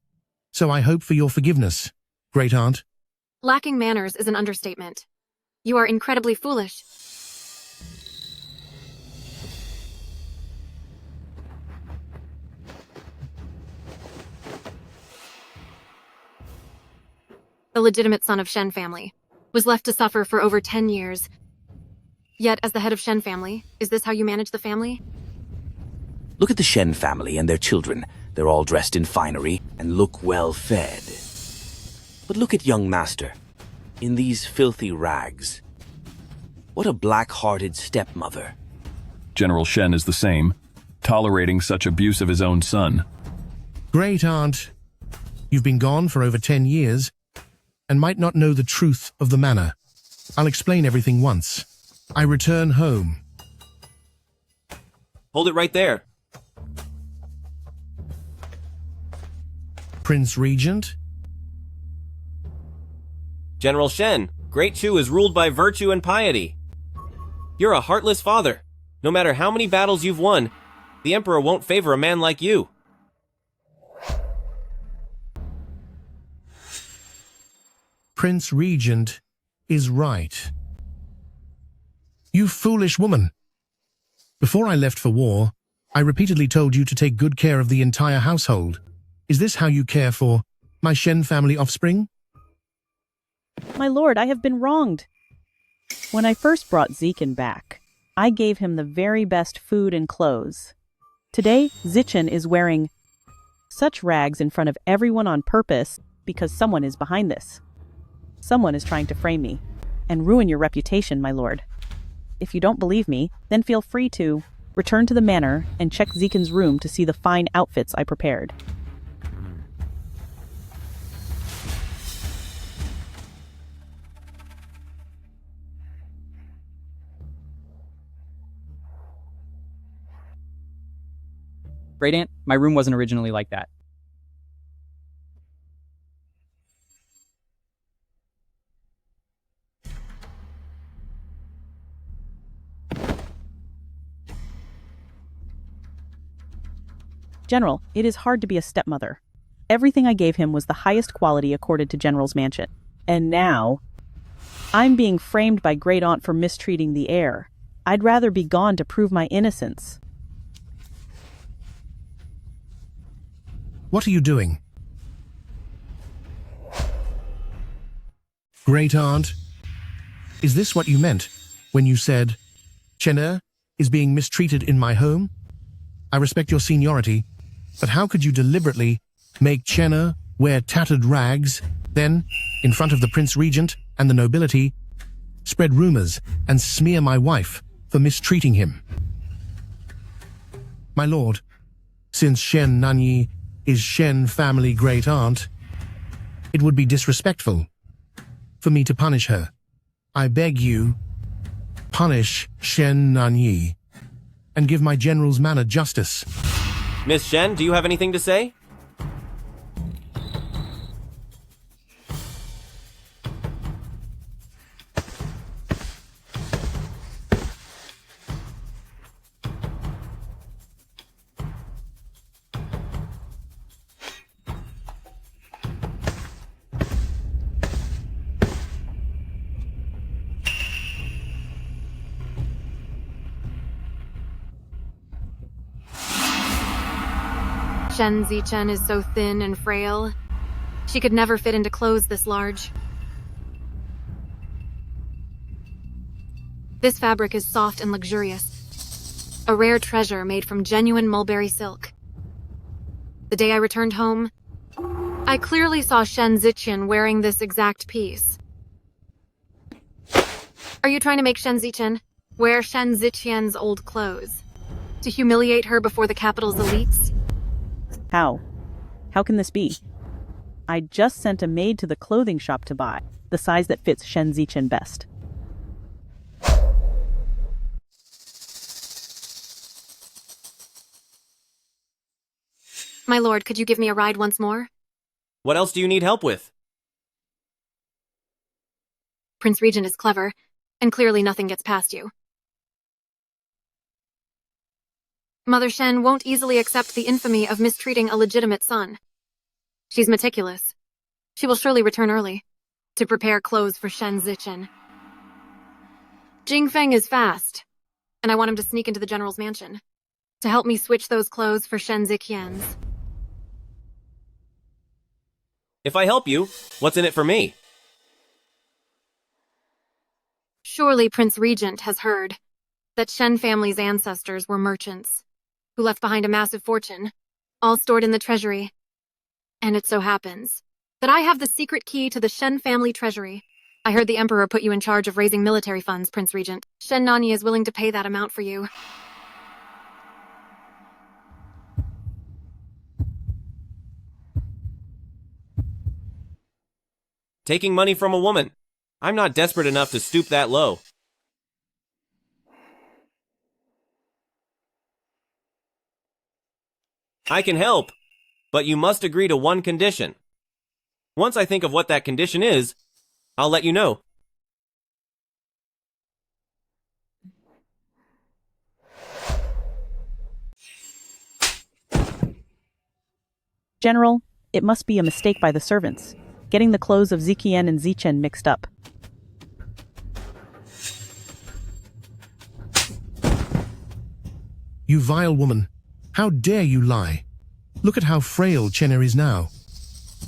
So I hope for your forgiveness, Great Aunt. Lacking manners is an understatement. You are incredibly foolish. The legitimate son of Shen family was left to suffer for over 10 years. Yet, as the head of Shen family, is this how you manage the family? Look at the Shen family and their children. They're all dressed in finery and look well fed. But look at young master, in these filthy rags. What a black-hearted stepmother. General Shen is the same, tolerating such abuse of his own son. Great Aunt, you've been gone for over 10 years and might not know the truth of the manor. I'll explain everything once I return home. Hold it right there. Prince Regent? General Shen, Great Chou is ruled by virtue and piety. You're a heartless father. No matter how many battles you've won, the Emperor won't favor a man like you. Prince Regent is right. You foolish woman. Before I left for war, I repeatedly told you to take good care of the entire household. Is this how you care for my Shen family offspring? My lord, I have been wronged. When I first brought Ziqian back, I gave him the very best food and clothes. Today, Zishan is wearing such rags in front of everyone on purpose because someone is behind this. Someone is trying to frame me and ruin your reputation, my lord. If you don't believe me, then feel free to return to the manor and check Ziqian's room to see the fine outfits I prepared. Great Aunt, my room wasn't originally like that. General, it is hard to be a stepmother. Everything I gave him was the highest quality accorded to General's mansion. And now, I'm being framed by Great Aunt for mistreating the heir. I'd rather be gone to prove my innocence. What are you doing? Great Aunt, is this what you meant when you said, Chenner is being mistreated in my home? I respect your seniority, but how could you deliberately make Chenna wear tattered rags, then, in front of the Prince Regent and the nobility, spread rumors and smear my wife for mistreating him. My lord, since Shen Nanyi is Shen family great aunt, it would be disrespectful for me to punish her. I beg you, punish Shen Nanyi and give my general's manor justice. Miss Shen, do you have anything to say? Shen Ziqian is so thin and frail. She could never fit into clothes this large. This fabric is soft and luxurious. A rare treasure made from genuine mulberry silk. The day I returned home, I clearly saw Shen Ziqian wearing this exact piece. Are you trying to make Shen Ziqian wear Shen Ziqian's old clothes? To humiliate her before the capital's elites? How? How can this be? I just sent a maid to the clothing shop to buy the size that fits Shen Ziqian best. My lord, could you give me a ride once more? What else do you need help with? Prince Regent is clever, and clearly nothing gets past you. Mother Shen won't easily accept the infamy of mistreating a legitimate son. She's meticulous. She will surely return early, to prepare clothes for Shen Ziqian. Jingfeng is fast, and I want him to sneak into the general's mansion, to help me switch those clothes for Shen Ziqian's. If I help you, what's in it for me? Surely Prince Regent has heard that Shen family's ancestors were merchants, who left behind a massive fortune, all stored in the treasury. And it so happens that I have the secret key to the Shen family treasury. I heard the Emperor put you in charge of raising military funds, Prince Regent. Shen Nanyi is willing to pay that amount for you. Taking money from a woman. I'm not desperate enough to stoop that low. I can help, but you must agree to one condition. Once I think of what that condition is, I'll let you know. General, it must be a mistake by the servants, getting the clothes of Ziqian and Zishan mixed up. You vile woman, how dare you lie? Look at how frail Chenna is now.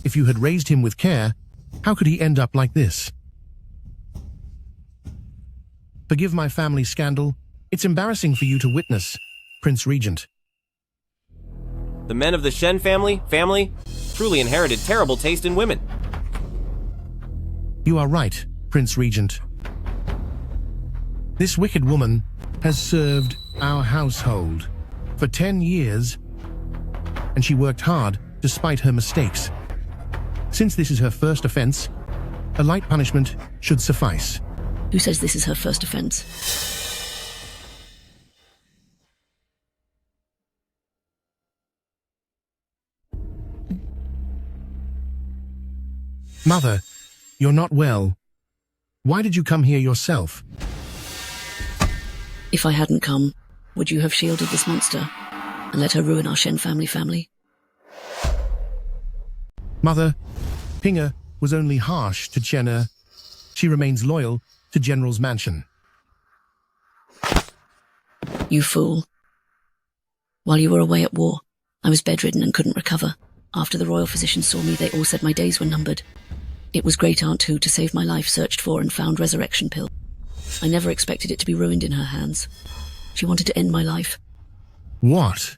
If you had raised him with care, how could he end up like this? Forgive my family scandal. It's embarrassing for you to witness, Prince Regent. The men of the Shen family truly inherited terrible taste in women. You are right, Prince Regent. This wicked woman has served our household for 10 years, and she worked hard despite her mistakes. Since this is her first offense, a light punishment should suffice. Who says this is her first offense? Mother, you're not well. Why did you come here yourself? If I hadn't come, would you have shielded this monster and let her ruin our Shen family? Mother, Pinga was only harsh to Chenna. She remains loyal to General's mansion. You fool. While you were away at war, I was bedridden and couldn't recover. After the royal physicians saw me, they all said my days were numbered. It was Great Aunt who, to save my life, searched for and found resurrection pill. I never expected it to be ruined in her hands. She wanted to end my life. What?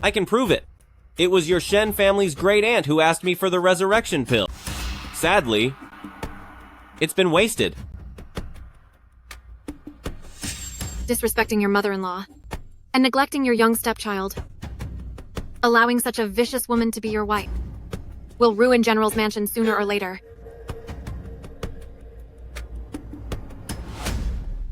I can prove it. It was your Shen family's great aunt who asked me for the resurrection pill. Sadly, it's been wasted. Disrespecting your mother-in-law and neglecting your young stepchild. Allowing such a vicious woman to be your wife will ruin General's mansion sooner or later.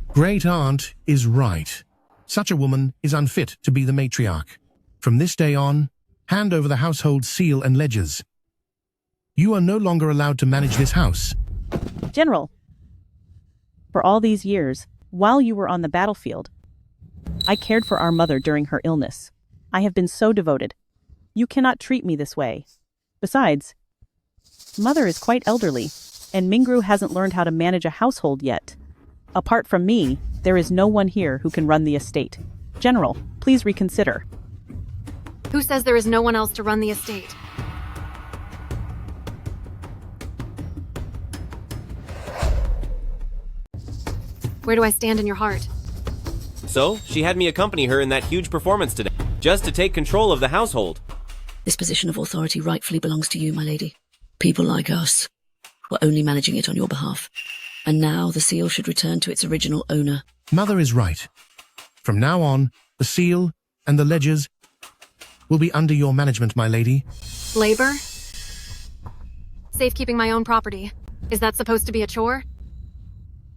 Great aunt is right. Such a woman is unfit to be the matriarch. From this day on, hand over the household seal and ledgers. You are no longer allowed to manage this house. General, for all these years, while you were on the battlefield, I cared for our mother during her illness. I have been so devoted. You cannot treat me this way. Besides, Mother is quite elderly, and Ming Rou hasn't learned how to manage a household yet. Apart from me, there is no one here who can run the estate. General, please reconsider. Who says there is no one else to run the estate? Where do I stand in your heart? So, she had me accompany her in that huge performance today, just to take control of the household. This position of authority rightfully belongs to you, my lady. People like us were only managing it on your behalf. And now the seal should return to its original owner. Mother is right. From now on, the seal and the ledgers will be under your management, my lady. Labor? Safekeeping my own property. Is that supposed to be a chore?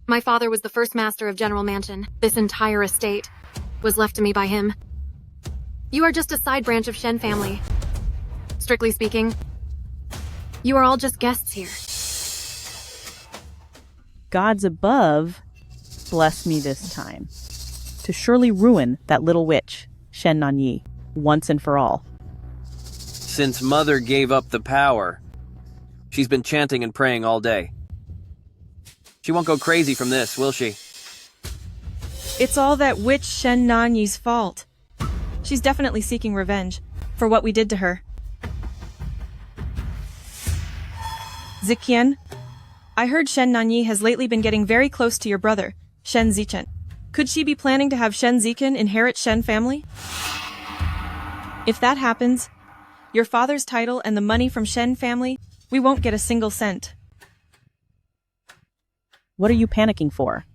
My father was the first master of General Mansion. This entire estate was left to me by him. You are just a side branch of Shen family. Strictly speaking, you are all just guests here. Gods above bless me this time to surely ruin that little witch, Shen Nanyi, once and for all. Since Mother gave up the power, she's been chanting and praying all day. She won't go crazy from this, will she? It's all that witch Shen Nanyi's fault. She's definitely seeking revenge for what we did to her. Ziqian, I heard Shen Nanyi has lately been getting very close to your brother, Shen Ziqian. Could she be planning to have Shen Ziqian inherit Shen family? If that happens, your father's title and the money from Shen family, we won't get a single cent. What are you panicking for?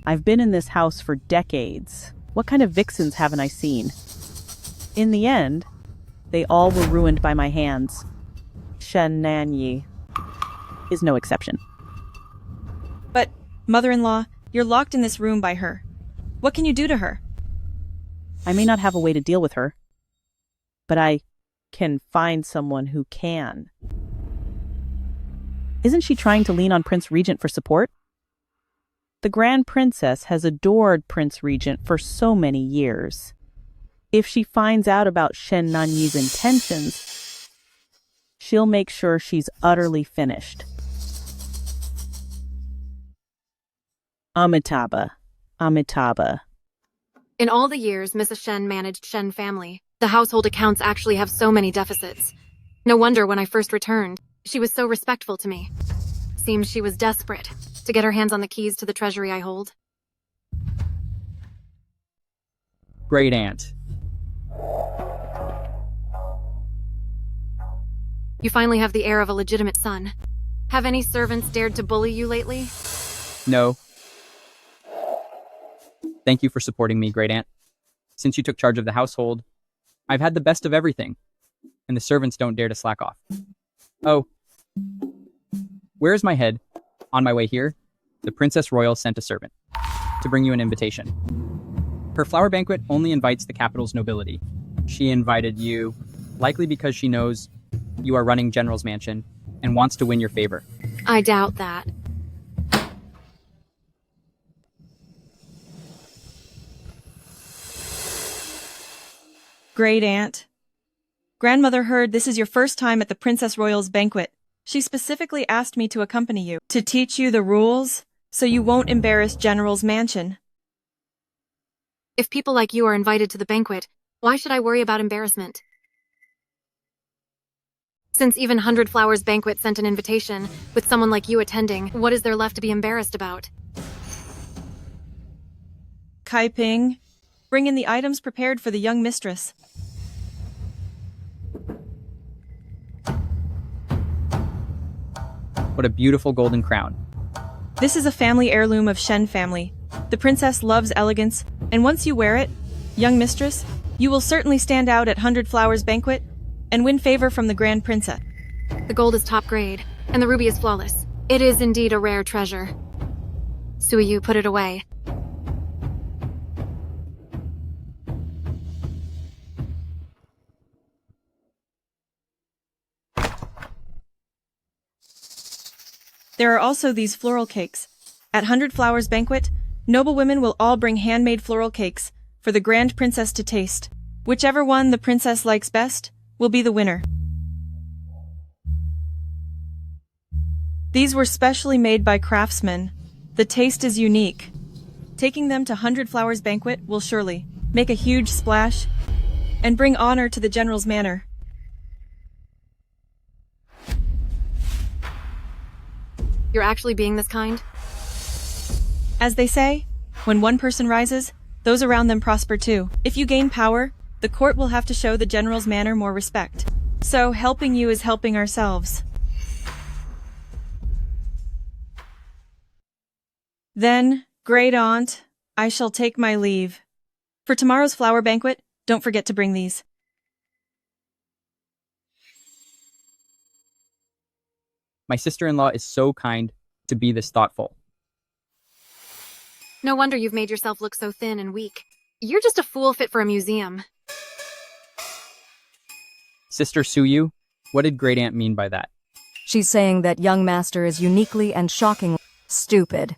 I've been in this house for decades. What kind of vixens haven't I seen? In the end, they all were ruined by my hands. Shen Nanyi is no exception. But, mother-in-law, you're locked in this room by her. What can you do to her? I may not have a way to deal with her, but I can find someone who can. Isn't she trying to lean on Prince Regent for support? The Grand Princess has adored Prince Regent for so many years. If she finds out about Shen Nanyi's intentions, she'll make sure she's utterly finished. Amitabha. Amitabha. In all the years Mrs. Shen managed Shen family, the household accounts actually have so many deficits. No wonder when I first returned, she was so respectful to me. Seems she was desperate to get her hands on the keys to the treasury I hold. Great aunt. You finally have the heir of a legitimate son. Have any servants dared to bully you lately? No. Thank you for supporting me, great aunt. Since you took charge of the household, I've had the best of everything, and the servants don't dare to slack off. Oh, where is my head? On my way here, the Princess Royal sent a servant to bring you an invitation. Her flower banquet only invites the capital's nobility. She invited you, likely because she knows you are running General's Mansion and wants to win your favor. I doubt that. Great aunt. Grandmother heard this is your first time at the Princess Royal's banquet. She specifically asked me to accompany you, to teach you the rules, so you won't embarrass General's Mansion. If people like you are invited to the banquet, why should I worry about embarrassment? Since even 100 Flowers Banquet sent an invitation, with someone like you attending, what is there left to be embarrassed about? Kai Ping, bring in the items prepared for the young mistress. What a beautiful golden crown. This is a family heirloom of Shen family. The princess loves elegance, and once you wear it, young mistress, you will certainly stand out at 100 Flowers banquet and win favor from the grand princess. The gold is top grade, and the ruby is flawless. It is indeed a rare treasure. Suyu, put it away. There are also these floral cakes. At 100 Flowers banquet, noble women will all bring handmade floral cakes for the grand princess to taste. Whichever one the princess likes best will be the winner. These were specially made by craftsmen. The taste is unique. Taking them to 100 Flowers banquet will surely make a huge splash and bring honor to the general's manor. You're actually being this kind? As they say, when one person rises, those around them prosper too. If you gain power, the court will have to show the general's manor more respect. So helping you is helping ourselves. Then, great aunt, I shall take my leave. For tomorrow's flower banquet, don't forget to bring these. My sister-in-law is so kind to be this thoughtful. No wonder you've made yourself look so thin and weak. You're just a fool fit for a museum. Sister Suyu, what did Great Aunt mean by that? She's saying that young master is uniquely and shockingly stupid.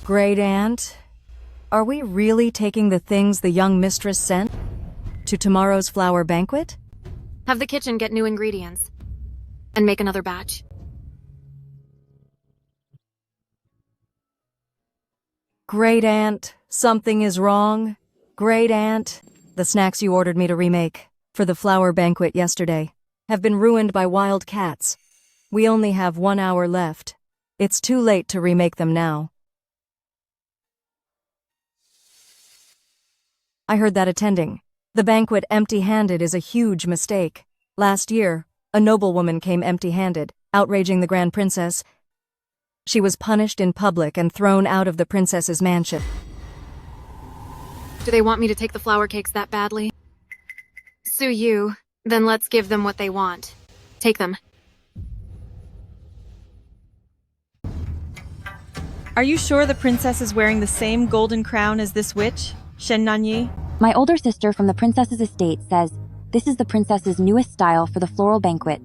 Great Aunt, are we really taking the things the young mistress sent to tomorrow's flower banquet? Have the kitchen get new ingredients. And make another batch. Great Aunt, something is wrong. Great Aunt, the snacks you ordered me to remake for the flower banquet yesterday have been ruined by wild cats. We only have 1 hour left. It's too late to remake them now. I heard that attending the banquet empty-handed is a huge mistake. Last year, a noblewoman came empty-handed, outraging the Grand Princess. She was punished in public and thrown out of the princess's mansion. Do they want me to take the flower cakes that badly? Suyu, then let's give them what they want. Take them. Are you sure the princess is wearing the same golden crown as this witch, Shen Nanyi? My older sister from the princess's estate says this is the princess's newest style for the floral banquet.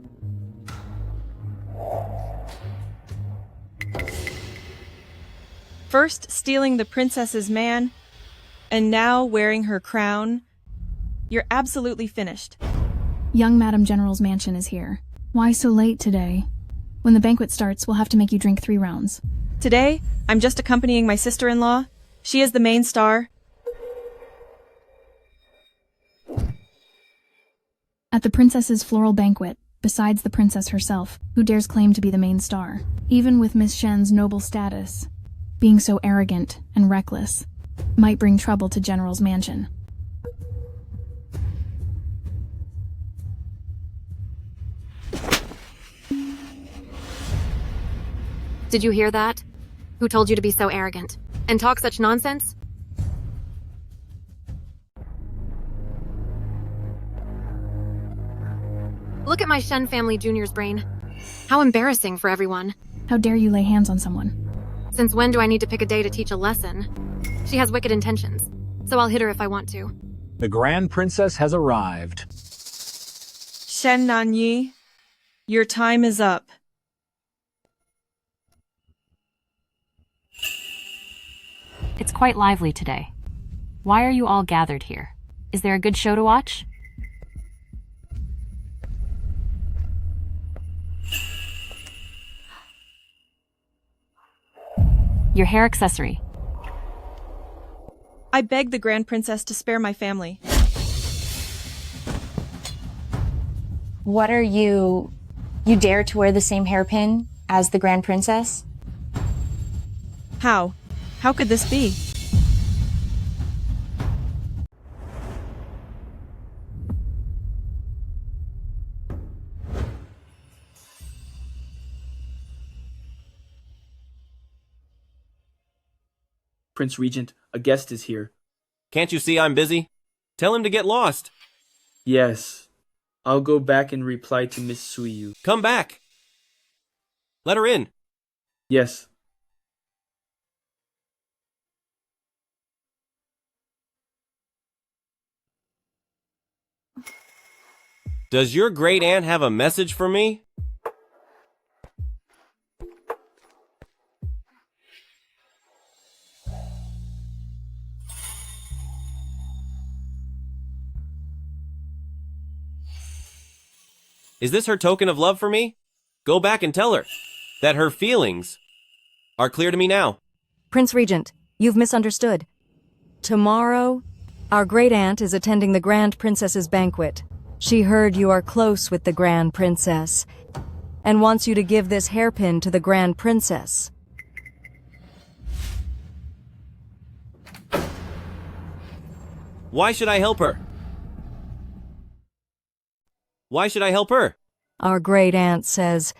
First stealing the princess's man, and now wearing her crown. You're absolutely finished. Young Madam General's mansion is here. Why so late today? When the banquet starts, we'll have to make you drink 3 rounds. Today, I'm just accompanying my sister-in-law. She is the main star. At the princess's floral banquet, besides the princess herself, who dares claim to be the main star, even with Miss Shen's noble status, being so arrogant and reckless might bring trouble to General's mansion. Did you hear that? Who told you to be so arrogant and talk such nonsense? Look at my Shen family junior's brain. How embarrassing for everyone. How dare you lay hands on someone? Since when do I need to pick a day to teach a lesson? She has wicked intentions, so I'll hit her if I want to. The Grand Princess has arrived. Shen Nanyi, your time is up. It's quite lively today. Why are you all gathered here? Is there a good show to watch? Your hair accessory. I beg the Grand Princess to spare my family. What are you... You dare to wear the same hairpin as the Grand Princess? How? How could this be? Prince Regent, a guest is here. Can't you see I'm busy? Tell him to get lost. Yes. I'll go back and reply to Miss Suiyu. Come back. Let her in. Yes. Does your great aunt have a message for me? Is this her token of love for me? Go back and tell her that her feelings are clear to me now. Prince Regent, you've misunderstood. Tomorrow, our great aunt is attending the Grand Princess's banquet. She heard you are close with the Grand Princess and wants you to give this hairpin to the Grand Princess. Why should I help her? Why should I help her? Our great aunt says,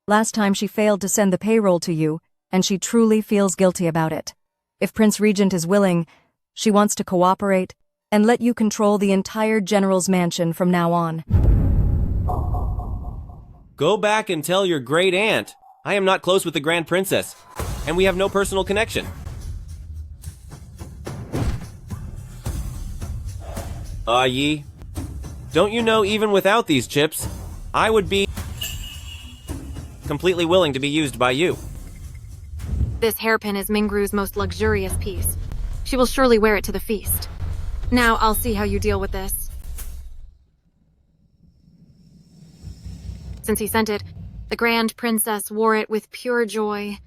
last time she failed to send the payroll to you, and she truly feels guilty about it. If Prince Regent is willing, she wants to cooperate and let you control the entire general's mansion from now on. Go back and tell your great aunt I am not close with the Grand Princess, and we have no personal connection. Yi, don't you know even without these chips, I would be completely willing to be used by you. This hairpin is Ming Rou's most luxurious piece. She will surely wear it to the feast. Now I'll see how you deal with this. Since he sent it, the Grand Princess wore it with pure joy.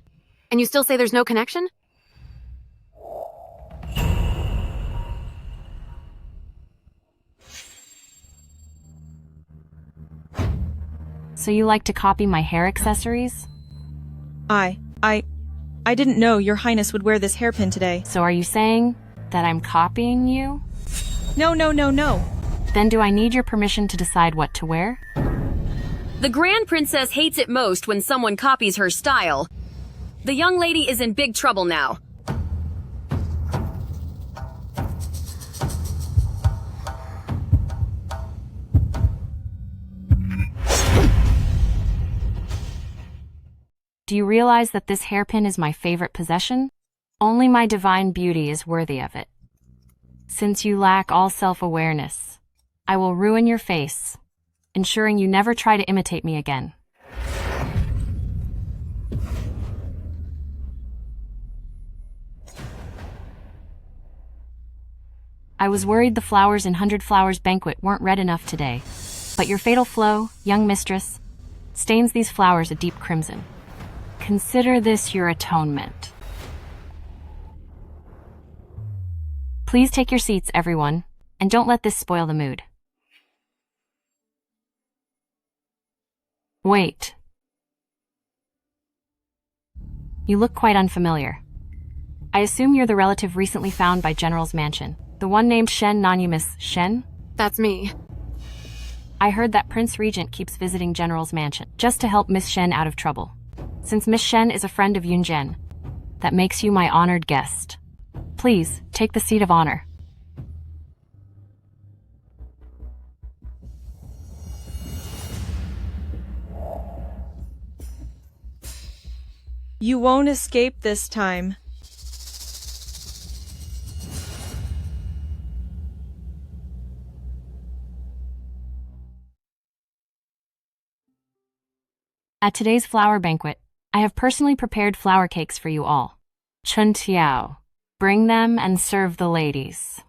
And you still say there's no connection? So you like to copy my hair accessories? I didn't know Your Highness would wear this hairpin today. So are you saying that I'm copying you? No. Then do I need your permission to decide what to wear? The Grand Princess hates it most when someone copies her style. The young lady is in big trouble now. Do you realize that this hairpin is my favorite possession? Only my divine beauty is worthy of it. Since you lack all self-awareness, I will ruin your face, ensuring you never try to imitate me again. I was worried the flowers in 100 Flowers banquet weren't red enough today, but your fatal flow, young mistress, stains these flowers a deep crimson. Consider this your atonement. Please take your seats, everyone, and don't let this spoil the mood. Wait. You look quite unfamiliar. I assume you're the relative recently found by General's mansion. The one named Shen Nanyi, Miss Shen? That's me. I heard that Prince Regent keeps visiting General's mansion, just to help Miss Shen out of trouble. Since Miss Shen is a friend of Yunjian, that makes you my honored guest. Please, take the seat of honor. You won't escape this time. At today's flower banquet, I have personally prepared flower cakes for you all. Chun Tiao, bring them and serve the ladies.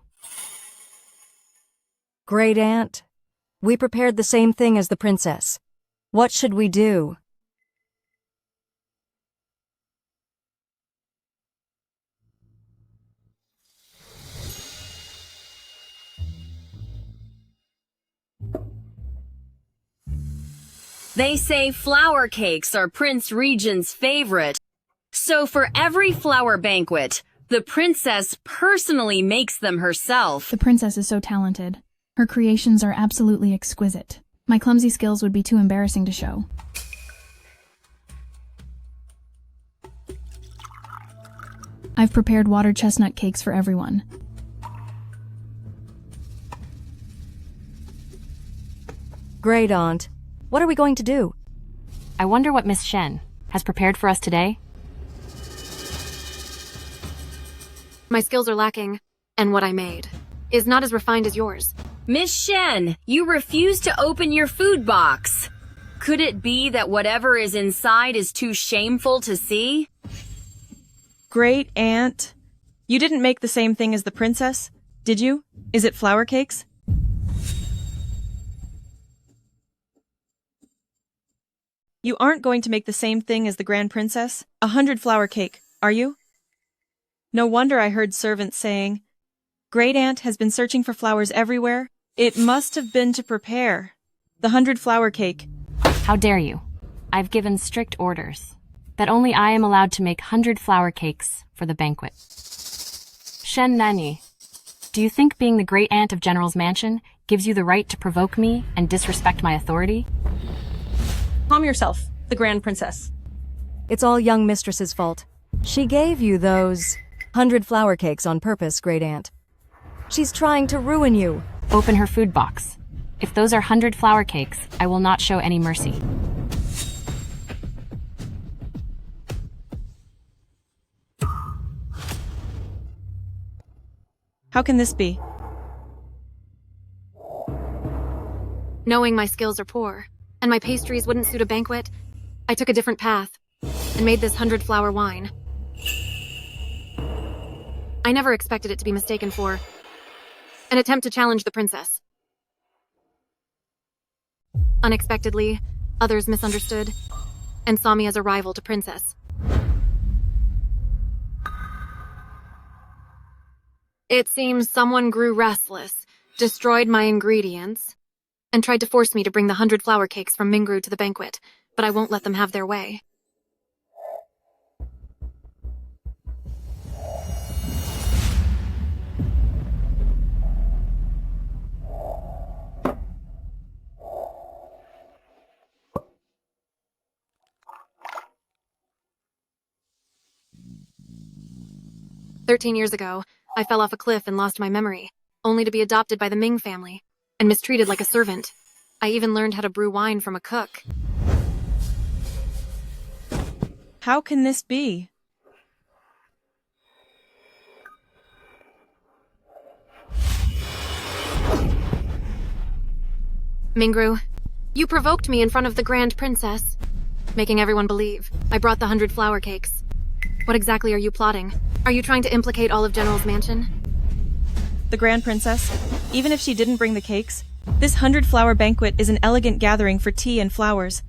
Great aunt, we prepared the same thing as the princess. What should we do? They say flower cakes are Prince Regent's favorite. So for every flower banquet, the princess personally makes them herself. The princess is so talented. Her creations are absolutely exquisite. My clumsy skills would be too embarrassing to show. I've prepared water chestnut cakes for everyone. Great Aunt. What are we going to do? I wonder what Miss Shen has prepared for us today. My skills are lacking, and what I made is not as refined as yours. Miss Shen, you refuse to open your food box. Could it be that whatever is inside is too shameful to see? Great Aunt. You didn't make the same thing as the princess, did you? Is it flour cakes? You aren't going to make the same thing as the Grand Princess? 100 flour cake, are you? No wonder I heard servants saying, Great Aunt has been searching for flowers everywhere. It must have been to prepare the 100 flour cake. How dare you? I've given strict orders that only I am allowed to make 100 flour cakes for the banquet. Shen Nanyi, do you think being the great aunt of General's mansion gives you the right to provoke me and disrespect my authority? Calm yourself, the Grand Princess. It's all young mistress's fault. She gave you those 100 flour cakes on purpose, Great Aunt. She's trying to ruin you. Open her food box. If those are 100 flour cakes, I will not show any mercy. How can this be? Knowing my skills are poor, and my pastries wouldn't suit a banquet, I took a different path and made this 100 flour wine. I never expected it to be mistaken for an attempt to challenge the princess. Unexpectedly, others misunderstood and saw me as a rival to Princess. It seems someone grew restless, destroyed my ingredients, and tried to force me to bring the 100 flour cakes from Ming Rou to the banquet, but I won't let them have their way. "13 years ago, I fell off a cliff and lost my memory, only to be adopted by the Ming family and mistreated like a servant. I even learned how to brew wine from a cook." How can this be? Ming Rou, you provoked me in front of the Grand Princess, making everyone believe I brought the 100 flour cakes. What exactly are you plotting? Are you trying to implicate all of General's mansion? The Grand Princess, even if she didn't bring the cakes, this 100 flower banquet is an elegant gathering for tea and flowers.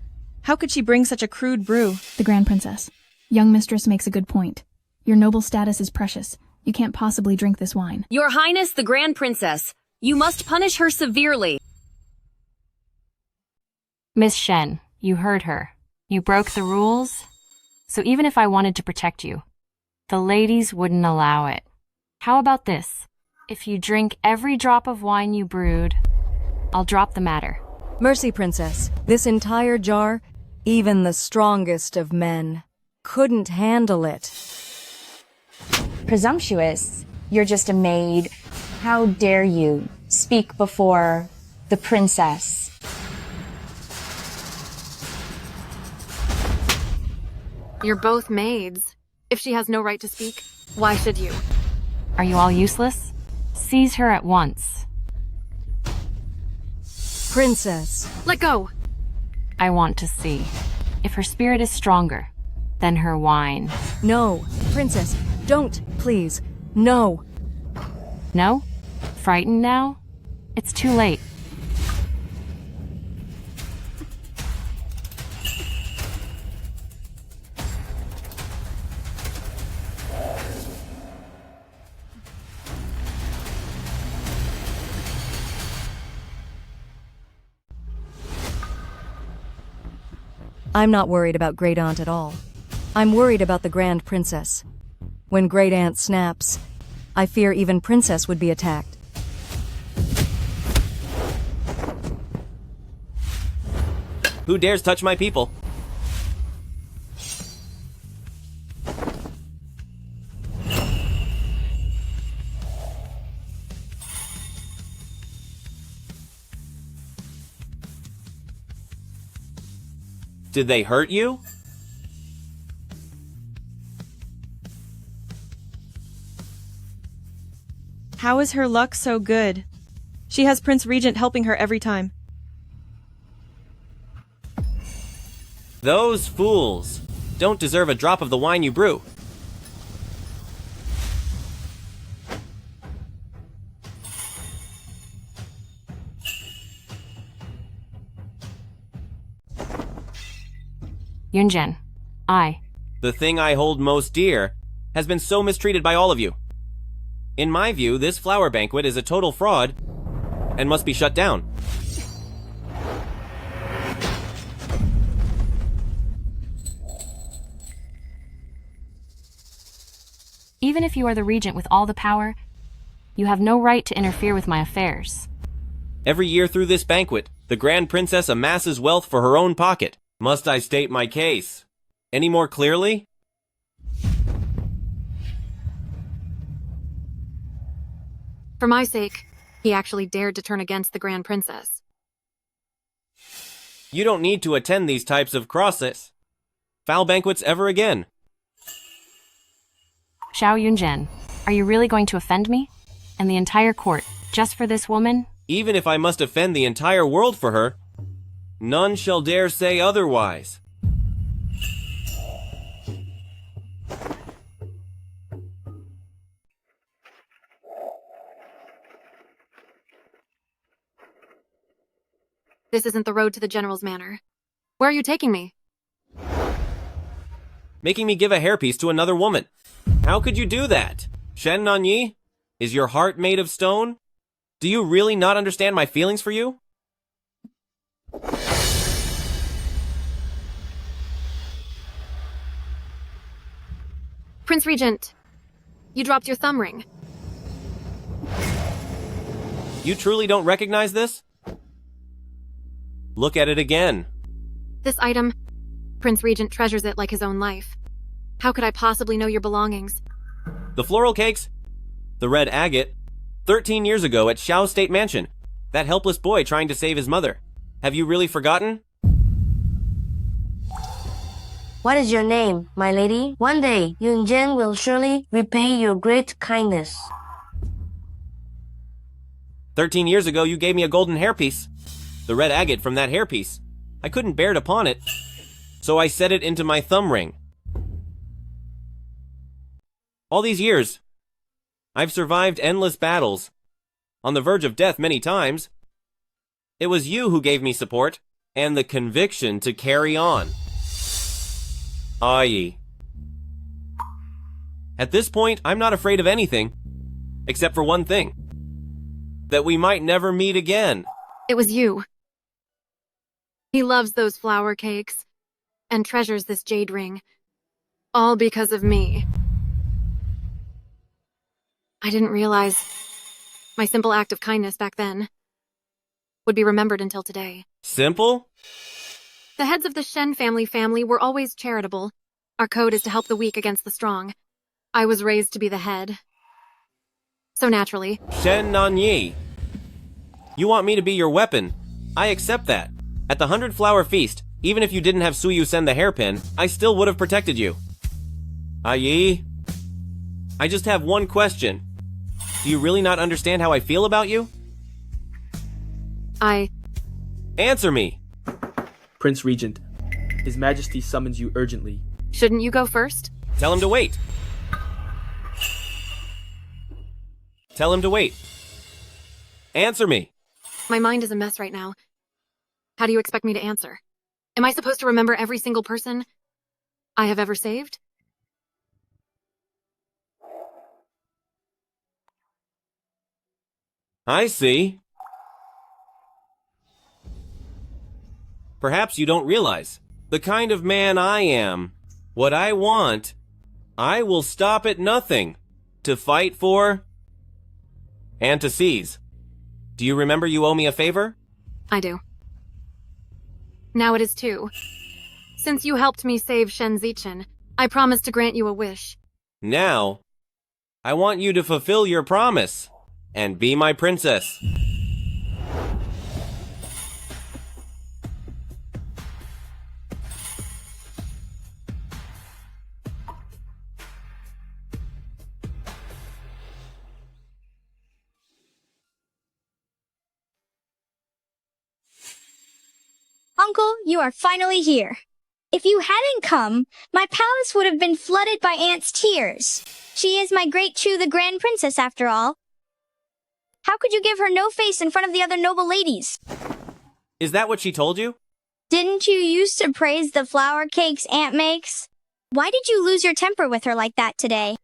How could she bring such a crude brew? The Grand Princess. Young mistress makes a good point. Your noble status is precious. You can't possibly drink this wine. Your Highness the Grand Princess, you must punish her severely. Miss Shen, you heard her. You broke the rules. So even if I wanted to protect you, the ladies wouldn't allow it. How about this? If you drink every drop of wine you brewed, I'll drop the matter. Mercy, Princess. This entire jar, even the strongest of men, couldn't handle it. Presumptuous. You're just a maid. How dare you speak before the princess? You're both maids. If she has no right to speak, why should you? Are you all useless? Seize her at once. Princess. Let go! I want to see if her spirit is stronger than her wine. No, Princess, don't, please. No. No? Frightened now? It's too late. I'm not worried about Great Aunt at all. I'm worried about the Grand Princess. When Great Aunt snaps, I fear even Princess would be attacked. Who dares touch my people? Did they hurt you? How is her luck so good? She has Prince Regent helping her every time. Those fools don't deserve a drop of the wine you brew. Yunjian, The thing I hold most dear has been so mistreated by all of you. In my view, this flower banquet is a total fraud and must be shut down. even if you are the regent with all the power, you have no right to interfere with my affairs. Every year through this banquet, the Grand Princess amasses wealth for her own pocket. Must I state my case any more clearly? For my sake, he actually dared to turn against the Grand Princess. You don't need to attend these types of crosses. Foul banquets ever again. Xiao Yunjian, are you really going to offend me? And the entire court, just for this woman? Even if I must offend the entire world for her, none shall dare say otherwise. This isn't the road to the General's manor. Where are you taking me? Making me give a hairpiece to another woman. How could you do that? Shen Nanyi? Is your heart made of stone? Do you really not understand my feelings for you? Prince Regent, you dropped your thumb ring. You truly don't recognize this? Look at it again. This item, Prince Regent treasures it like his own life. How could I possibly know your belongings? The floral cakes? The red agate? 13 years ago at Xiao State Mansion. That helpless boy trying to save his mother. Have you really forgotten? What is your name, my lady? One day, Yunjian will surely repay your great kindness. 13 years ago, you gave me a golden hairpiece. The red agate from that hairpiece. I couldn't bear to pawn it, so I set it into my thumb ring. All these years, I've survived endless battles, on the verge of death many times. It was you who gave me support, and the conviction to carry on. Aye. At this point, I'm not afraid of anything, except for one thing. That we might never meet again. It was you. He loves those flower cakes, and treasures this jade ring. All because of me. I didn't realize my simple act of kindness back then would be remembered until today. Simple? The heads of the Shen family were always charitable. Our code is to help the weak against the strong. I was raised to be the head. So naturally. Shen Nanyi. You want me to be your weapon. I accept that. At the 100-flower feast, even if you didn't have Suyu send the hairpin, I still would have protected you. Aye. I just have one question. Do you really not understand how I feel about you? Answer me. Prince Regent, His Majesty summons you urgently. Shouldn't you go first? Tell him to wait. Tell him to wait. Answer me. My mind is a mess right now. How do you expect me to answer? Am I supposed to remember every single person I have ever saved? I see. Perhaps you don't realize the kind of man I am. What I want, I will stop at nothing to fight for and to seize. Do you remember you owe me a favor? I do. Now it is 2. Since you helped me save Shen Ziqian, I promise to grant you a wish. Now, I want you to fulfill your promise and be my princess. Uncle, you are finally here. If you hadn't come, my palace would have been flooded by Aunt's tears. She is my great Chou, the Grand Princess, after all. How could you give her no face in front of the other noble ladies? Is that what she told you? Didn't you used to praise the flower cakes Aunt makes? Why did you lose your temper with her like that today?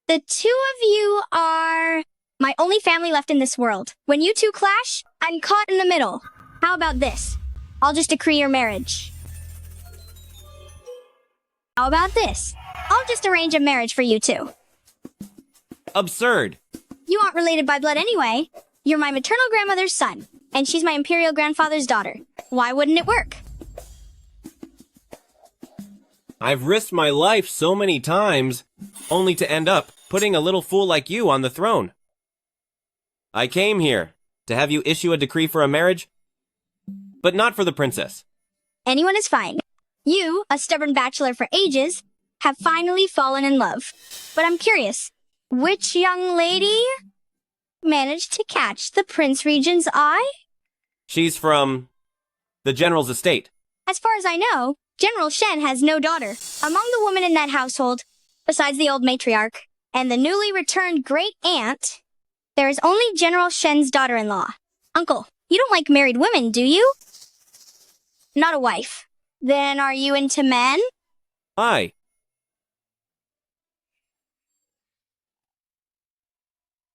The two of you are my only family left in this world. When you two clash, I'm caught in the middle. How about this? I'll just decree your marriage. How about this? I'll just arrange a marriage for you two. Absurd. You aren't related by blood anyway. You're my maternal grandmother's son, and she's my imperial grandfather's daughter. Why wouldn't it work? I've risked my life so many times, only to end up putting a little fool like you on the throne. I came here to have you issue a decree for a marriage, but not for the princess. Anyone is fine. You, a stubborn bachelor for ages, have finally fallen in love. But I'm curious, which young lady managed to catch the Prince Regent's eye? She's from the general's estate. As far as I know, General Shen has no daughter. Among the women in that household, besides the old matriarch and the newly returned great-aunt, there is only General Shen's daughter-in-law. Uncle, you don't like married women, do you? Not a wife. Then are you into men? Aye.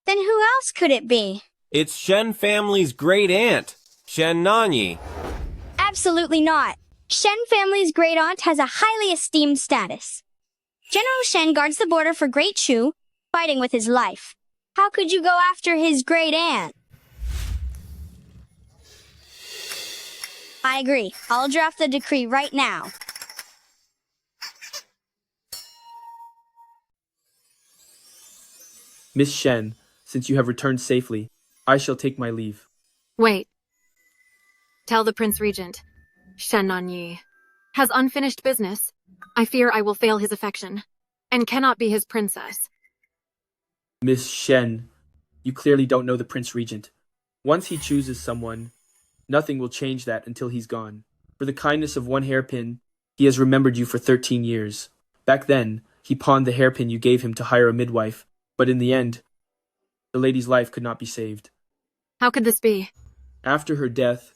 Then who else could it be? It's Shen family's great-aunt, Shen Nanyi. Absolutely not. Shen family's great-aunt has a highly esteemed status. General Shen guards the border for Great Chou, fighting with his life. How could you go after his great-aunt? I agree. I'll draft the decree right now. Miss Shen, since you have returned safely, I shall take my leave. Wait. Tell the Prince Regent, Shen Nanyi, has unfinished business. I fear I will fail his affection, and cannot be his princess. Miss Shen, you clearly don't know the Prince Regent. Once he chooses someone, nothing will change that until he's gone. For the kindness of one hairpin, he has remembered you for 13 years. Back then, he pawned the hairpin you gave him to hire a midwife, but in the end, the lady's life could not be saved. How could this be? After her death,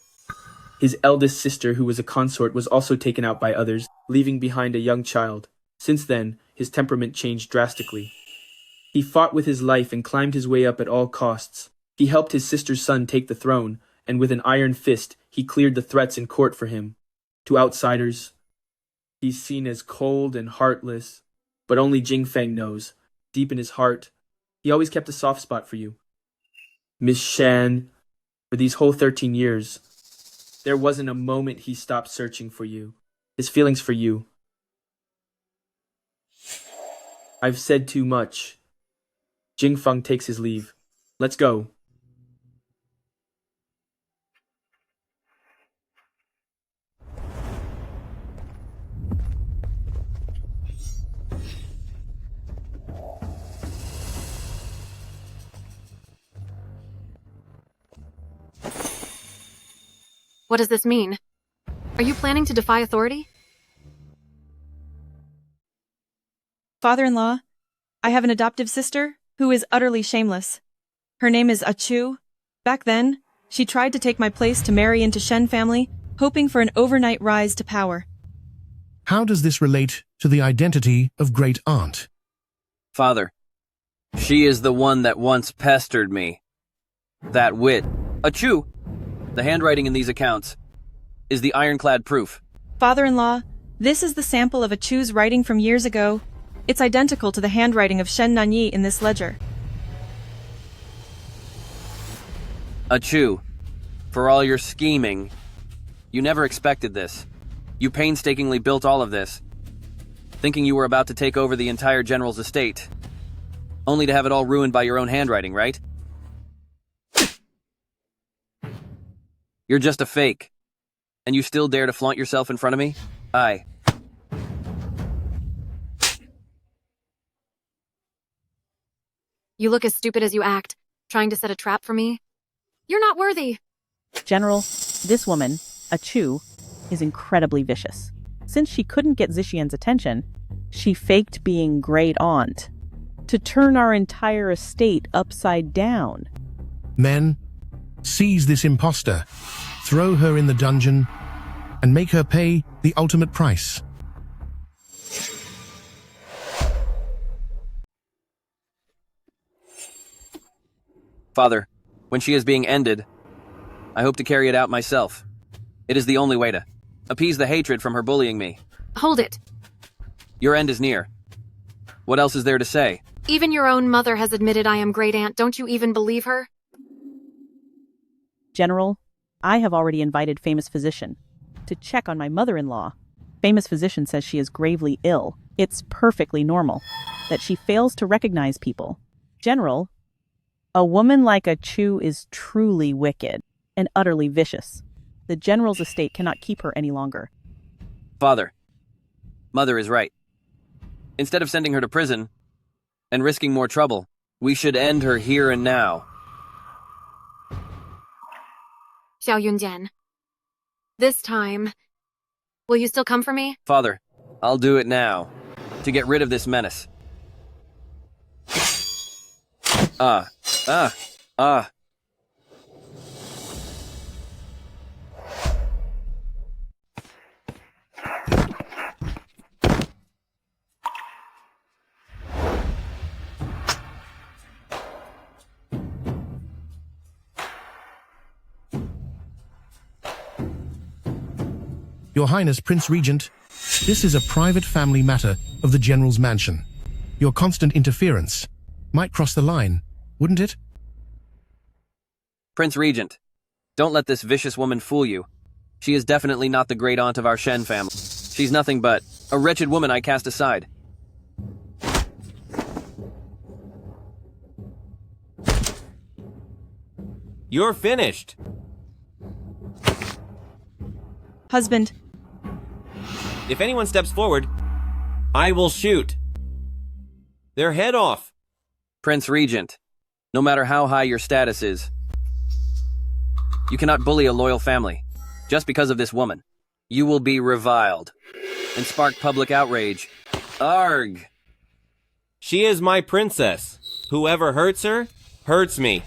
his eldest sister, who was a consort, was also taken out by others, leaving behind a young child. Since then, his temperament changed drastically. He fought with his life and climbed his way up at all costs. He helped his sister's son take the throne, and with an iron fist, he cleared the threats in court for him. To outsiders, he's seen as cold and heartless, but only Jingfeng knows. Deep in his heart, he always kept a soft spot for you. Miss Shen, for these whole 13 years, there wasn't a moment he stopped searching for you. His feelings for you. I've said too much. Jingfeng takes his leave. Let's go. What does this mean? Are you planning to defy authority? Father-in-law, I have an adoptive sister who is utterly shameless. Her name is Chou. Back then, she tried to take my place to marry into Shen family, hoping for an overnight rise to power. How does this relate to the identity of Great Aunt? Father, she is the one that once pestered me. That wit. Chou, the handwriting in these accounts, is the ironclad proof. Father-in-law, this is the sample of Chou's writing from years ago. It's identical to the handwriting of Shen Nanyi in this ledger. Chou, for all your scheming, you never expected this. You painstakingly built all of this, thinking you were about to take over the entire general's estate, only to have it all ruined by your own handwriting, right? You're just a fake, and you still dare to flaunt yourself in front of me? Aye. You look as stupid as you act, trying to set a trap for me. You're not worthy. General, this woman, Chou, is incredibly vicious. Since she couldn't get Zishan's attention, she faked being great aunt to turn our entire estate upside down. Men, seize this imposter, throw her in the dungeon, and make her pay the ultimate price. Father, when she is being ended, I hope to carry it out myself. It is the only way to appease the hatred from her bullying me. Hold it. Your end is near. What else is there to say? Even your own mother has admitted I am great aunt. Don't you even believe her? General, I have already invited famous physician to check on my mother-in-law. Famous physician says she is gravely ill. It's perfectly normal that she fails to recognize people. General, a woman like a Chou is truly wicked and utterly vicious. The general's estate cannot keep her any longer. Father, Mother is right. Instead of sending her to prison and risking more trouble, we should end her here and now. Xiao Yunjian. This time, will you still come for me? Father, I'll do it now, to get rid of this menace. Your Highness, Prince Regent, this is a private family matter of the General's mansion. Your constant interference might cross the line, wouldn't it? Prince Regent, don't let this vicious woman fool you. She is definitely not the great aunt of our Shen family. She's nothing but a wretched woman I cast aside. You're finished. Husband. If anyone steps forward, I will shoot their head off. Prince Regent, no matter how high your status is, you cannot bully a loyal family. Just because of this woman, you will be reviled and spark public outrage. Arg! She is my princess. Whoever hurts her, hurts me.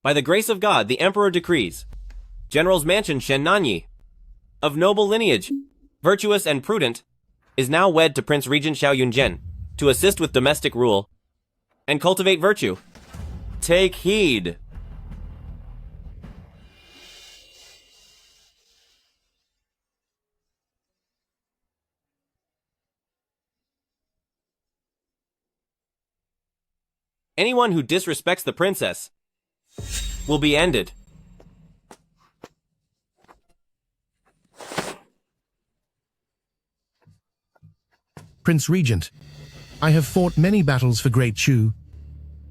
By the grace of God, the Emperor decrees, General's mansion Shen Nanyi, of noble lineage, virtuous and prudent, is now wed to Prince Regent Xiao Yunjian to assist with domestic rule and cultivate virtue. Take heed. Anyone who disrespects the princess will be ended. Prince Regent, I have fought many battles for Great Chou,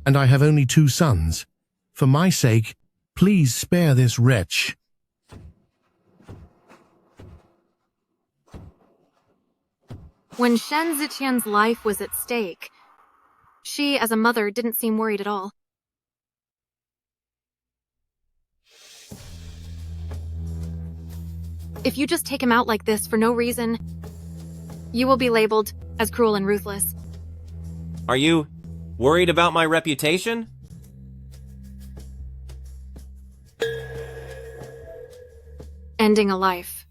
and I have only 2 sons. For my sake, please spare this wretch. When Shen Ziqian's life was at stake, she, as a mother, didn't seem worried at all. If you just take him out like this for no reason, you will be labeled as cruel and ruthless. Are you worried about my reputation? Ending a life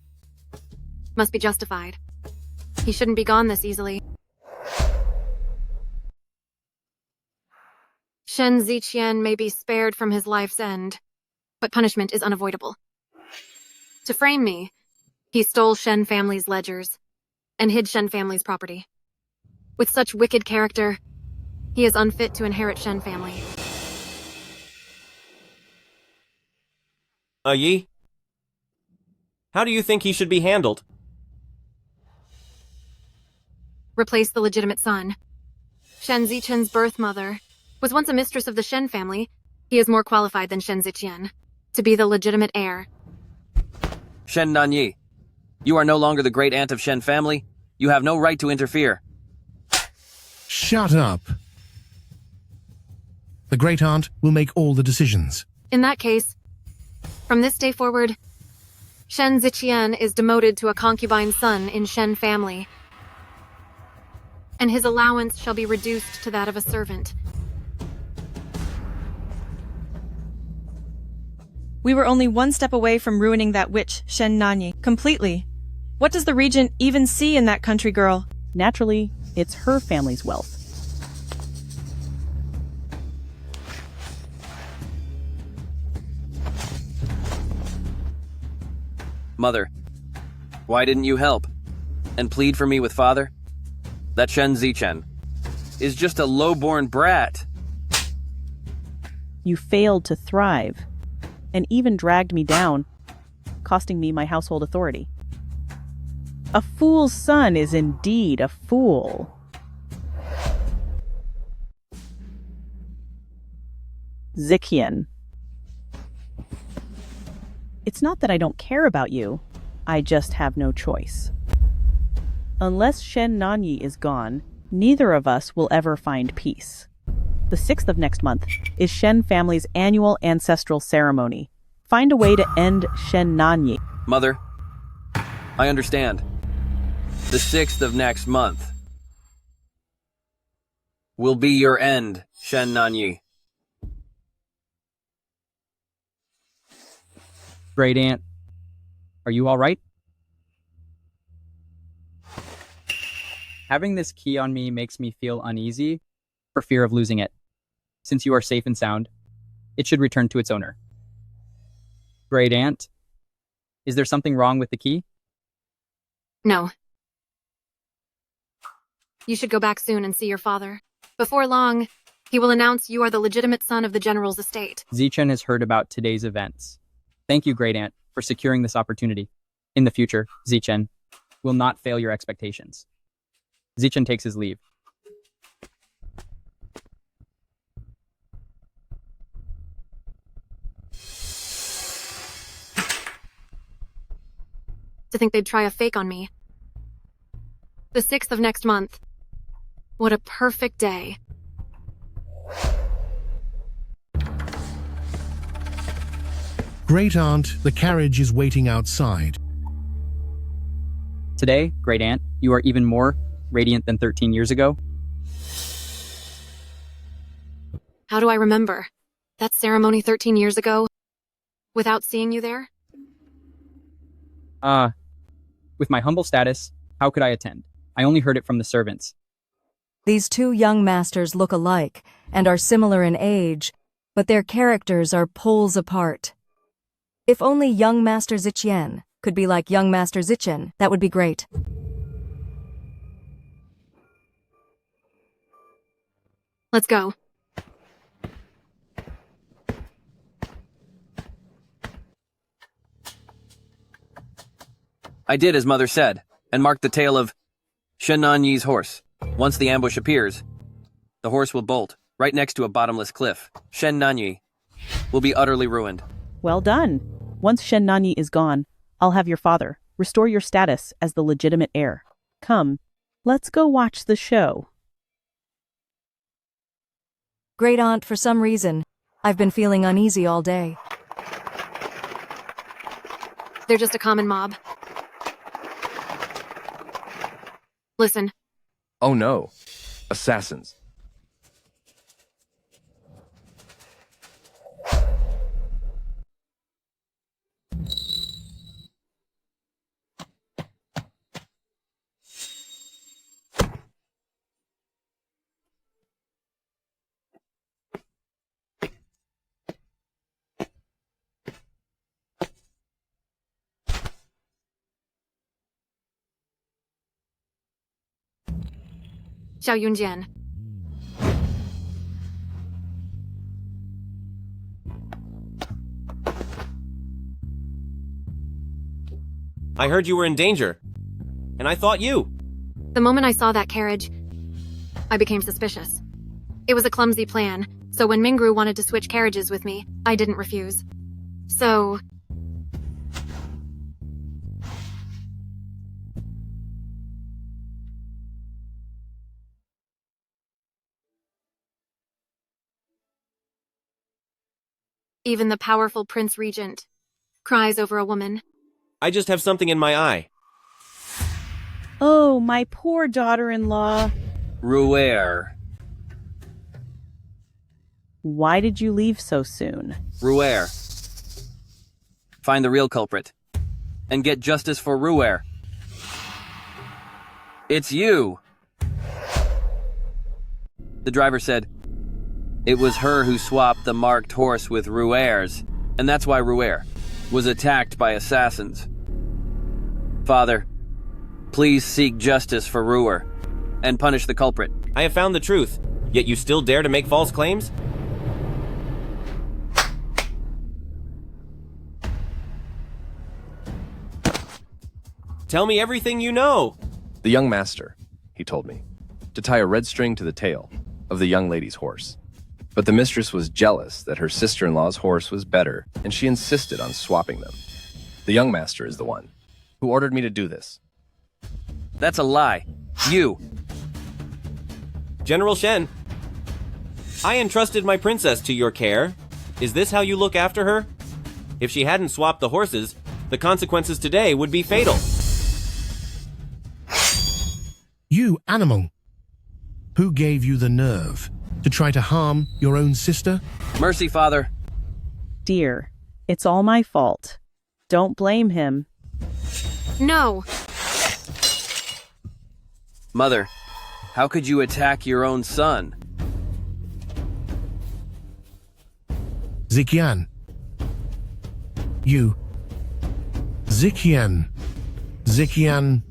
must be justified. He shouldn't be gone this easily. Shen Ziqian may be spared from his life's end, but punishment is unavoidable. To frame me, he stole Shen family's ledgers and hid Shen family's property. With such wicked character, he is unfit to inherit Shen family. Yi? How do you think he should be handled? Replace the legitimate son. Shen Ziqian's birth mother was once a mistress of the Shen family. He is more qualified than Shen Ziqian to be the legitimate heir. Shen Nanyi, you are no longer the great aunt of Shen family. You have no right to interfere. Shut up. The great aunt will make all the decisions. In that case, from this day forward, Shen Ziqian is demoted to a concubine son in Shen family, and his allowance shall be reduced to that of a servant. We were only one step away from ruining that witch, Shen Nanyi, completely. What does the regent even see in that country girl? Naturally, it's her family's wealth. Mother, why didn't you help and plead for me with father? That Shen Ziqian is just a low-born brat. You failed to thrive, and even dragged me down, costing me my household authority. A fool's son is indeed a fool. Ziqian. It's not that I don't care about you, I just have no choice. Unless Shen Nanyi is gone, neither of us will ever find peace. The 6th of next month is Shen family's annual ancestral ceremony. Find a way to end Shen Nanyi. Mother, I understand. The 6th of next month will be your end, Shen Nanyi. Great aunt, are you all right? Having this key on me makes me feel uneasy for fear of losing it. Since you are safe and sound, it should return to its owner. Great aunt, is there something wrong with the key? No. You should go back soon and see your father. Before long, he will announce you are the legitimate son of the general's estate. Zishan has heard about today's events. Thank you, Great Aunt, for securing this opportunity. In the future, Zishan will not fail your expectations. Zishan takes his leave. To think they'd try a fake on me. The 6th of next month. What a perfect day. Great aunt, the carriage is waiting outside. Today, Great Aunt, you are even more radiant than 13 years ago. How do I remember? That ceremony 13 years ago? Without seeing you there? With my humble status, how could I attend? I only heard it from the servants. These two young masters look alike and are similar in age, but their characters are poles apart. If only young Master Ziqian could be like young Master Zishan, that would be great. Let's go. I did as mother said, and marked the tail of Shen Nanyi's horse. Once the ambush appears, the horse will bolt right next to a bottomless cliff. Shen Nanyi will be utterly ruined. Well done. Once Shen Nanyi is gone, I'll have your father restore your status as the legitimate heir. Come, let's go watch the show. Great Aunt, for some reason, I've been feeling uneasy all day. They're just a common mob. Listen. Oh no. Assassins. Xiao Yunjian. I heard you were in danger, and I thought you. The moment I saw that carriage, I became suspicious. It was a clumsy plan, So when Ming Rou wanted to switch carriages with me, I didn't refuse. So... Even the powerful Prince Regent cries over a woman. I just have something in my eye. Oh, my poor daughter-in-law. Rouer. Why did you leave so soon? Rouer. Find the real culprit. And get justice for Rouer. It's you! The driver said, it was her who swapped the marked horse with Rouer's, and that's why Rouer was attacked by assassins. Father, please seek justice for Rouer, and punish the culprit. I have found the truth, yet you still dare to make false claims? Tell me everything you know! The young master, he told me, to tie a red string to the tail of the young lady's horse. But the mistress was jealous that her sister-in-law's horse was better, and she insisted on swapping them. The young master is the one who ordered me to do this. That's a lie. You! General Shen, I entrusted my princess to your care. Is this how you look after her? If she hadn't swapped the horses, the consequences today would be fatal. You animal! Who gave you the nerve to try to harm your own sister? Mercy, Father. Dear, it's all my fault. Don't blame him. No! Mother, how could you attack your own son? Ziqian. You. Ziqian. Ziqian.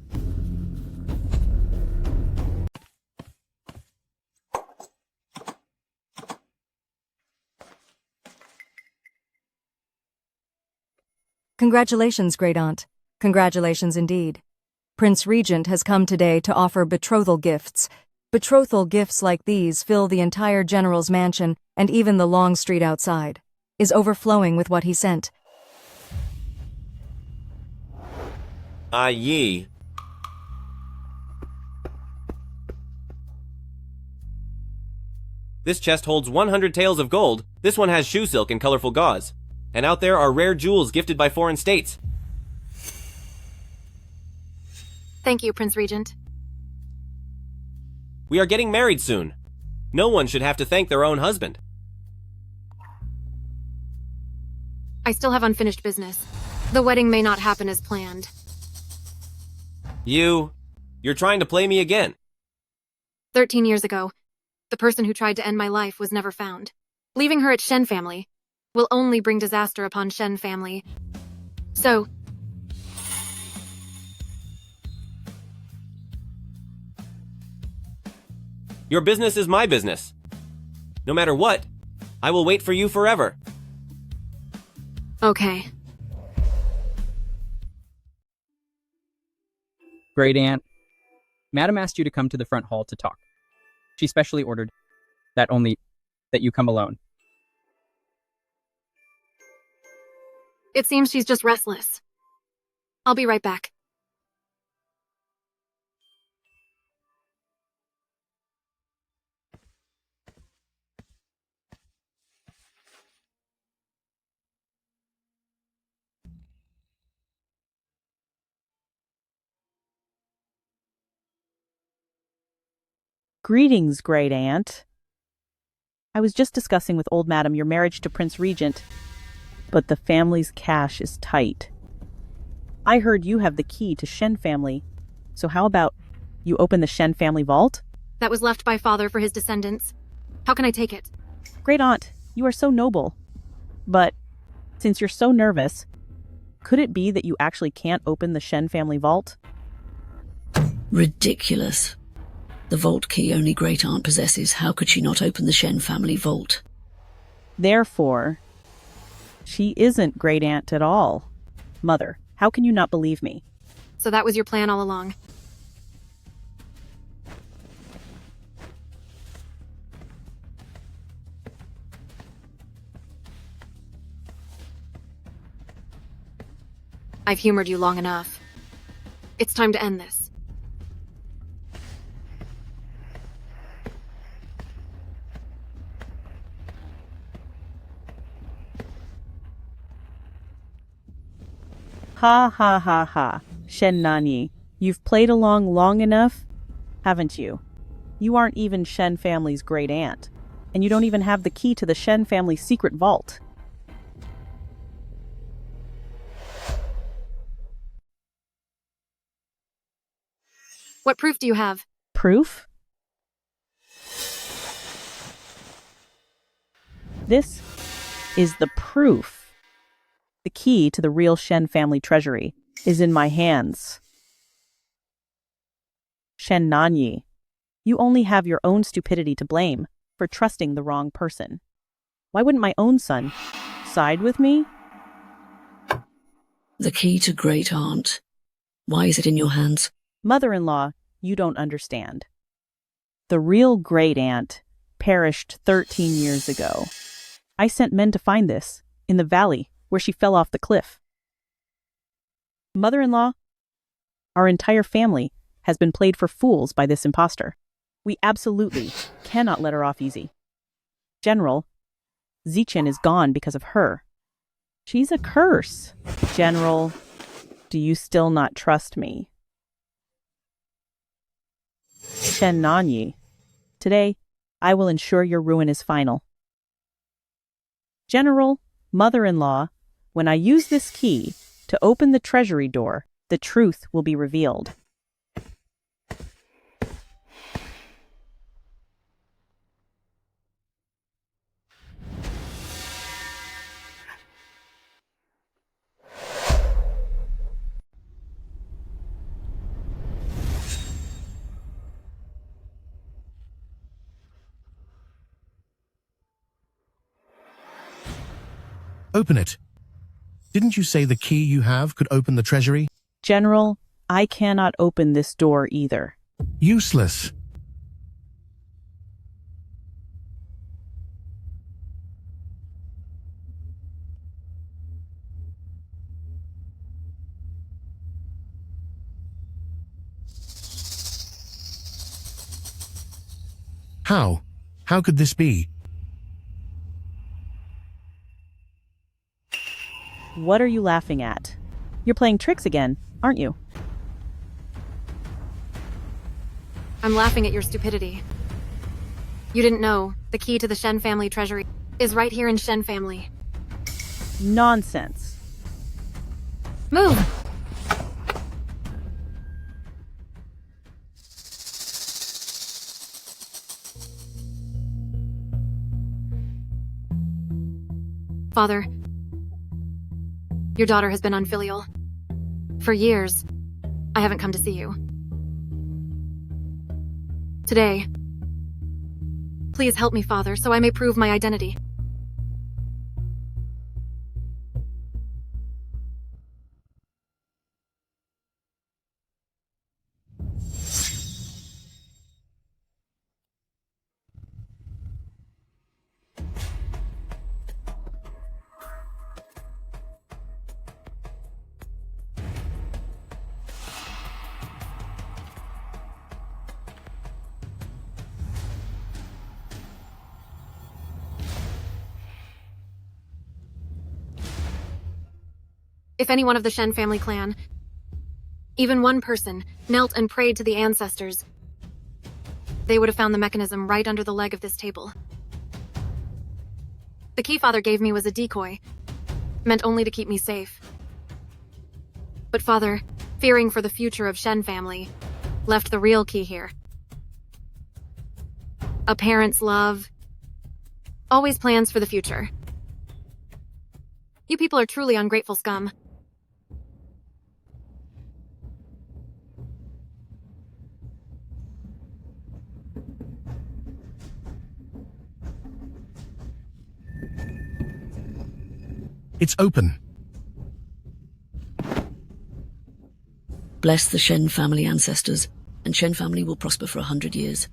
Congratulations, Great Aunt. Congratulations indeed. Prince Regent has come today to offer betrothal gifts. Betrothal gifts like these fill the entire general's mansion, and even the long street outside is overflowing with what he sent. Ye. This chest holds 100 taels of gold. This one has shoe silk and colorful gauze. And out there are rare jewels gifted by foreign states. Thank you, Prince Regent. We are getting married soon. No one should have to thank their own husband. I still have unfinished business. The wedding may not happen as planned. You're trying to play me again. 13 years ago, the person who tried to end my life was never found. Leaving her at Shen family will only bring disaster upon Shen family. So... Your business is my business. No matter what, I will wait for you forever. Okay. Great Aunt, Madam asked you to come to the front hall to talk. She specially ordered that you come alone. It seems she's just restless. I'll be right back. Greetings, Great Aunt. I was just discussing with old Madam your marriage to Prince Regent, but the family's cash is tight. I heard you have the key to Shen family, so how about you open the Shen family vault? That was left by father for his descendants. How can I take it? Great Aunt, you are so noble. But since you're so nervous, could it be that you actually can't open the Shen family vault? Ridiculous. The vault key only Great Aunt possesses. How could she not open the Shen family vault? Therefore, she isn't Great Aunt at all. Mother, how can you not believe me? So that was your plan all along. I've humored you long enough. It's time to end this. Ha ha ha ha. Shen Nanyi, you've played along long enough, haven't you? You aren't even Shen family's great aunt, and you don't even have the key to the Shen family's secret vault. What proof do you have? Proof? This is the proof. The key to the real Shen family treasury is in my hands. Shen Nanyi, you only have your own stupidity to blame for trusting the wrong person. Why wouldn't my own son side with me? The key to great aunt. Why is it in your hands? Mother-in-law, you don't understand. The real great aunt perished 13 years ago. I sent men to find this, in the valley where she fell off the cliff. Mother-in-law, our entire family has been played for fools by this imposter. We absolutely cannot let her off easy. General, Zishan is gone because of her. She's a curse. General, do you still not trust me? Shen Nanyi, today I will ensure your ruin is final. General, mother-in-law, when I use this key to open the treasury door, the truth will be revealed. Open it. Didn't you say the key you have could open the treasury? General, I cannot open this door either. Useless. How? How could this be? What are you laughing at? You're playing tricks again, aren't you? I'm laughing at your stupidity. You didn't know the key to the Shen family treasury is right here in Shen family. Nonsense. Move! Father, your daughter has been unfilial. For years, I haven't come to see you. Today, please help me, Father, so I may prove my identity. If any one of the Shen family clan, even one person, knelt and prayed to the ancestors, they would have found the mechanism right under the leg of this table. The key Father gave me was a decoy, meant only to keep me safe. But Father, fearing for the future of Shen family, left the real key here. A parent's love always plans for the future. You people are truly ungrateful scum. It's open. Bless the Shen family ancestors, and Shen family will prosper for 100 years.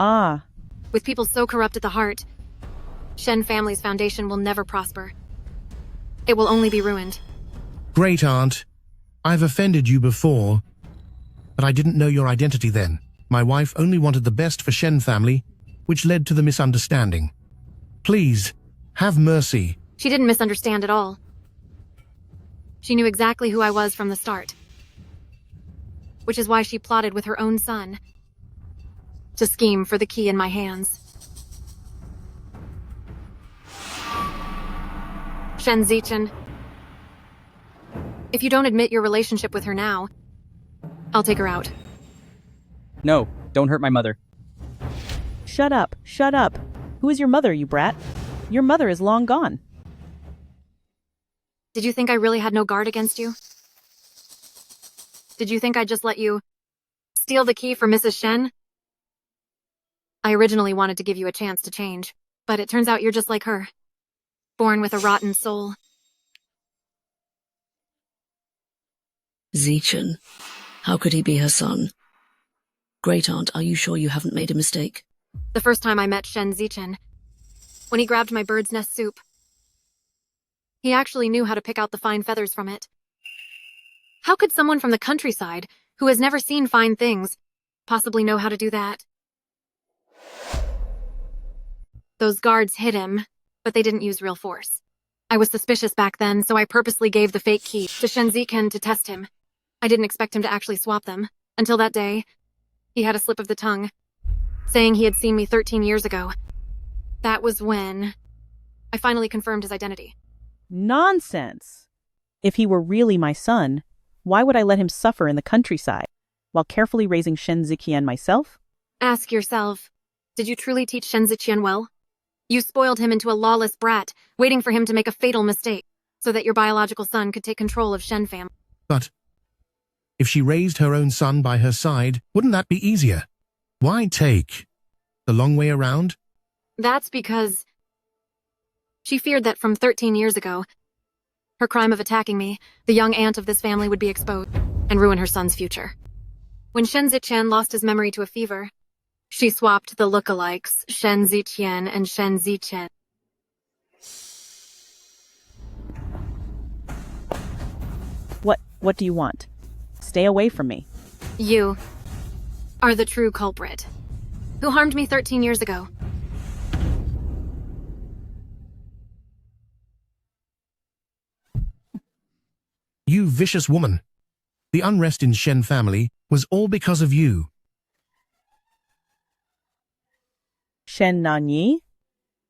Ah. With people so corrupt at the heart, Shen family's foundation will never prosper. It will only be ruined. Great aunt, I've offended you before, but I didn't know your identity then. My wife only wanted the best for Shen family, which led to the misunderstanding. Please, have mercy. She didn't misunderstand at all. She knew exactly who I was from the start. Which is why she plotted with her own son to scheme for the key in my hands. Shen Ziqian, if you don't admit your relationship with her now, I'll take her out. No, don't hurt my mother. Shut up, shut up. Who is your mother, you brat? Your mother is long gone. Did you think I really had no guard against you? Did you think I'd just let you steal the key from Mrs. Shen? I originally wanted to give you a chance to change, but it turns out you're just like her. Born with a rotten soul. Zishan. How could he be her son? Great aunt, are you sure you haven't made a mistake? The first time I met Shen Ziqian, when he grabbed my bird's nest soup, he actually knew how to pick out the fine feathers from it. How could someone from the countryside, who has never seen fine things, possibly know how to do that? Those guards hit him, but they didn't use real force. I was suspicious back then, so I purposely gave the fake key to Shen Ziqian to test him. I didn't expect him to actually swap them. Until that day, he had a slip of the tongue, saying he had seen me 13 years ago. That was when I finally confirmed his identity. Nonsense! If he were really my son, why would I let him suffer in the countryside, while carefully raising Shen Ziqian myself? Ask yourself, did you truly teach Shen Ziqian well? You spoiled him into a lawless brat, waiting for him to make a fatal mistake, so that your biological son could take control of Shen family. But if she raised her own son by her side, wouldn't that be easier? Why take the long way around? That's because she feared that from 13 years ago, her crime of attacking me, the young aunt of this family would be exposed and ruin her son's future. When Shen Ziqian lost his memory to a fever, she swapped the lookalikes, Shen Ziqian and Shen Ziqian. What do you want? Stay away from me. You are the true culprit, who harmed me 13 years ago. You vicious woman. The unrest in Shen family was all because of you. Shen Nanyi?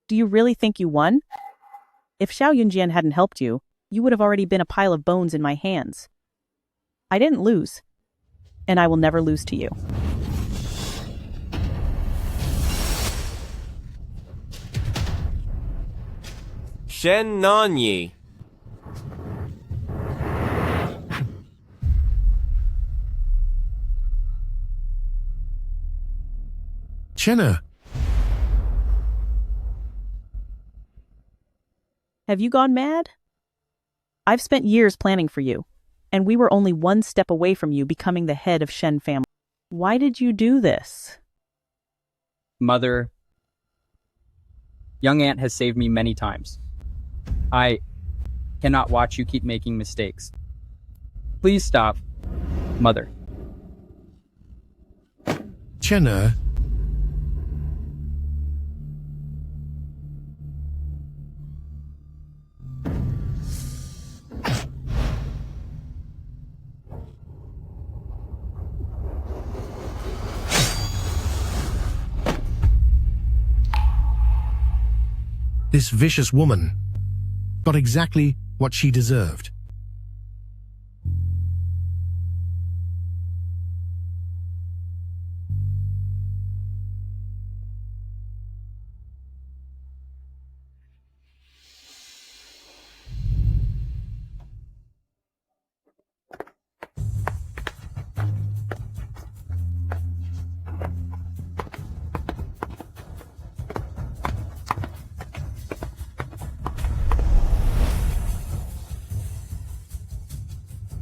Do you really think you won? If Xiao Yunjian hadn't helped you, you would have already been a pile of bones in my hands. I didn't lose, and I will never lose to you. Shen Nanyi. Chenna. Have you gone mad? I've spent years planning for you, and we were only one step away from you becoming the head of Shen family. Why did you do this? Mother, young aunt has saved me many times. I cannot watch you keep making mistakes. Please stop, Mother. Chenna. This vicious woman got exactly what she deserved.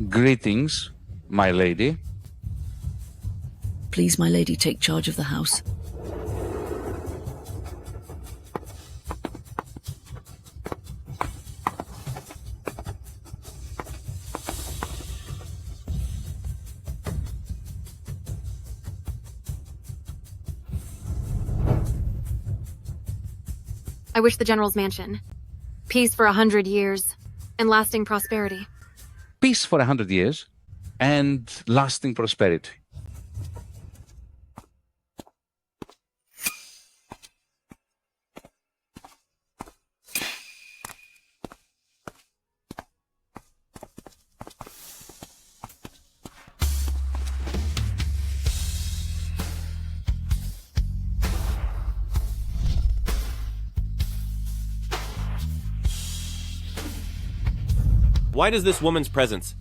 Greetings, my lady. Please, my lady, take charge of the house. I wish the General's mansion. Peace for 100 years, and lasting prosperity. Peace for 100 years, and lasting prosperity. Why does this woman's presence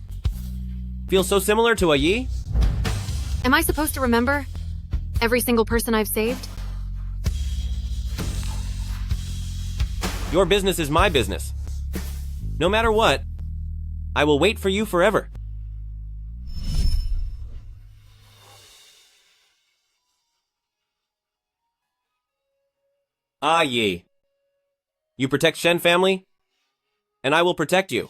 feel so similar to a Yi? Am I supposed to remember every single person I've saved? Your business is my business. No matter what, I will wait for you forever. Ah, Yi. You protect Shen family, and I will protect you.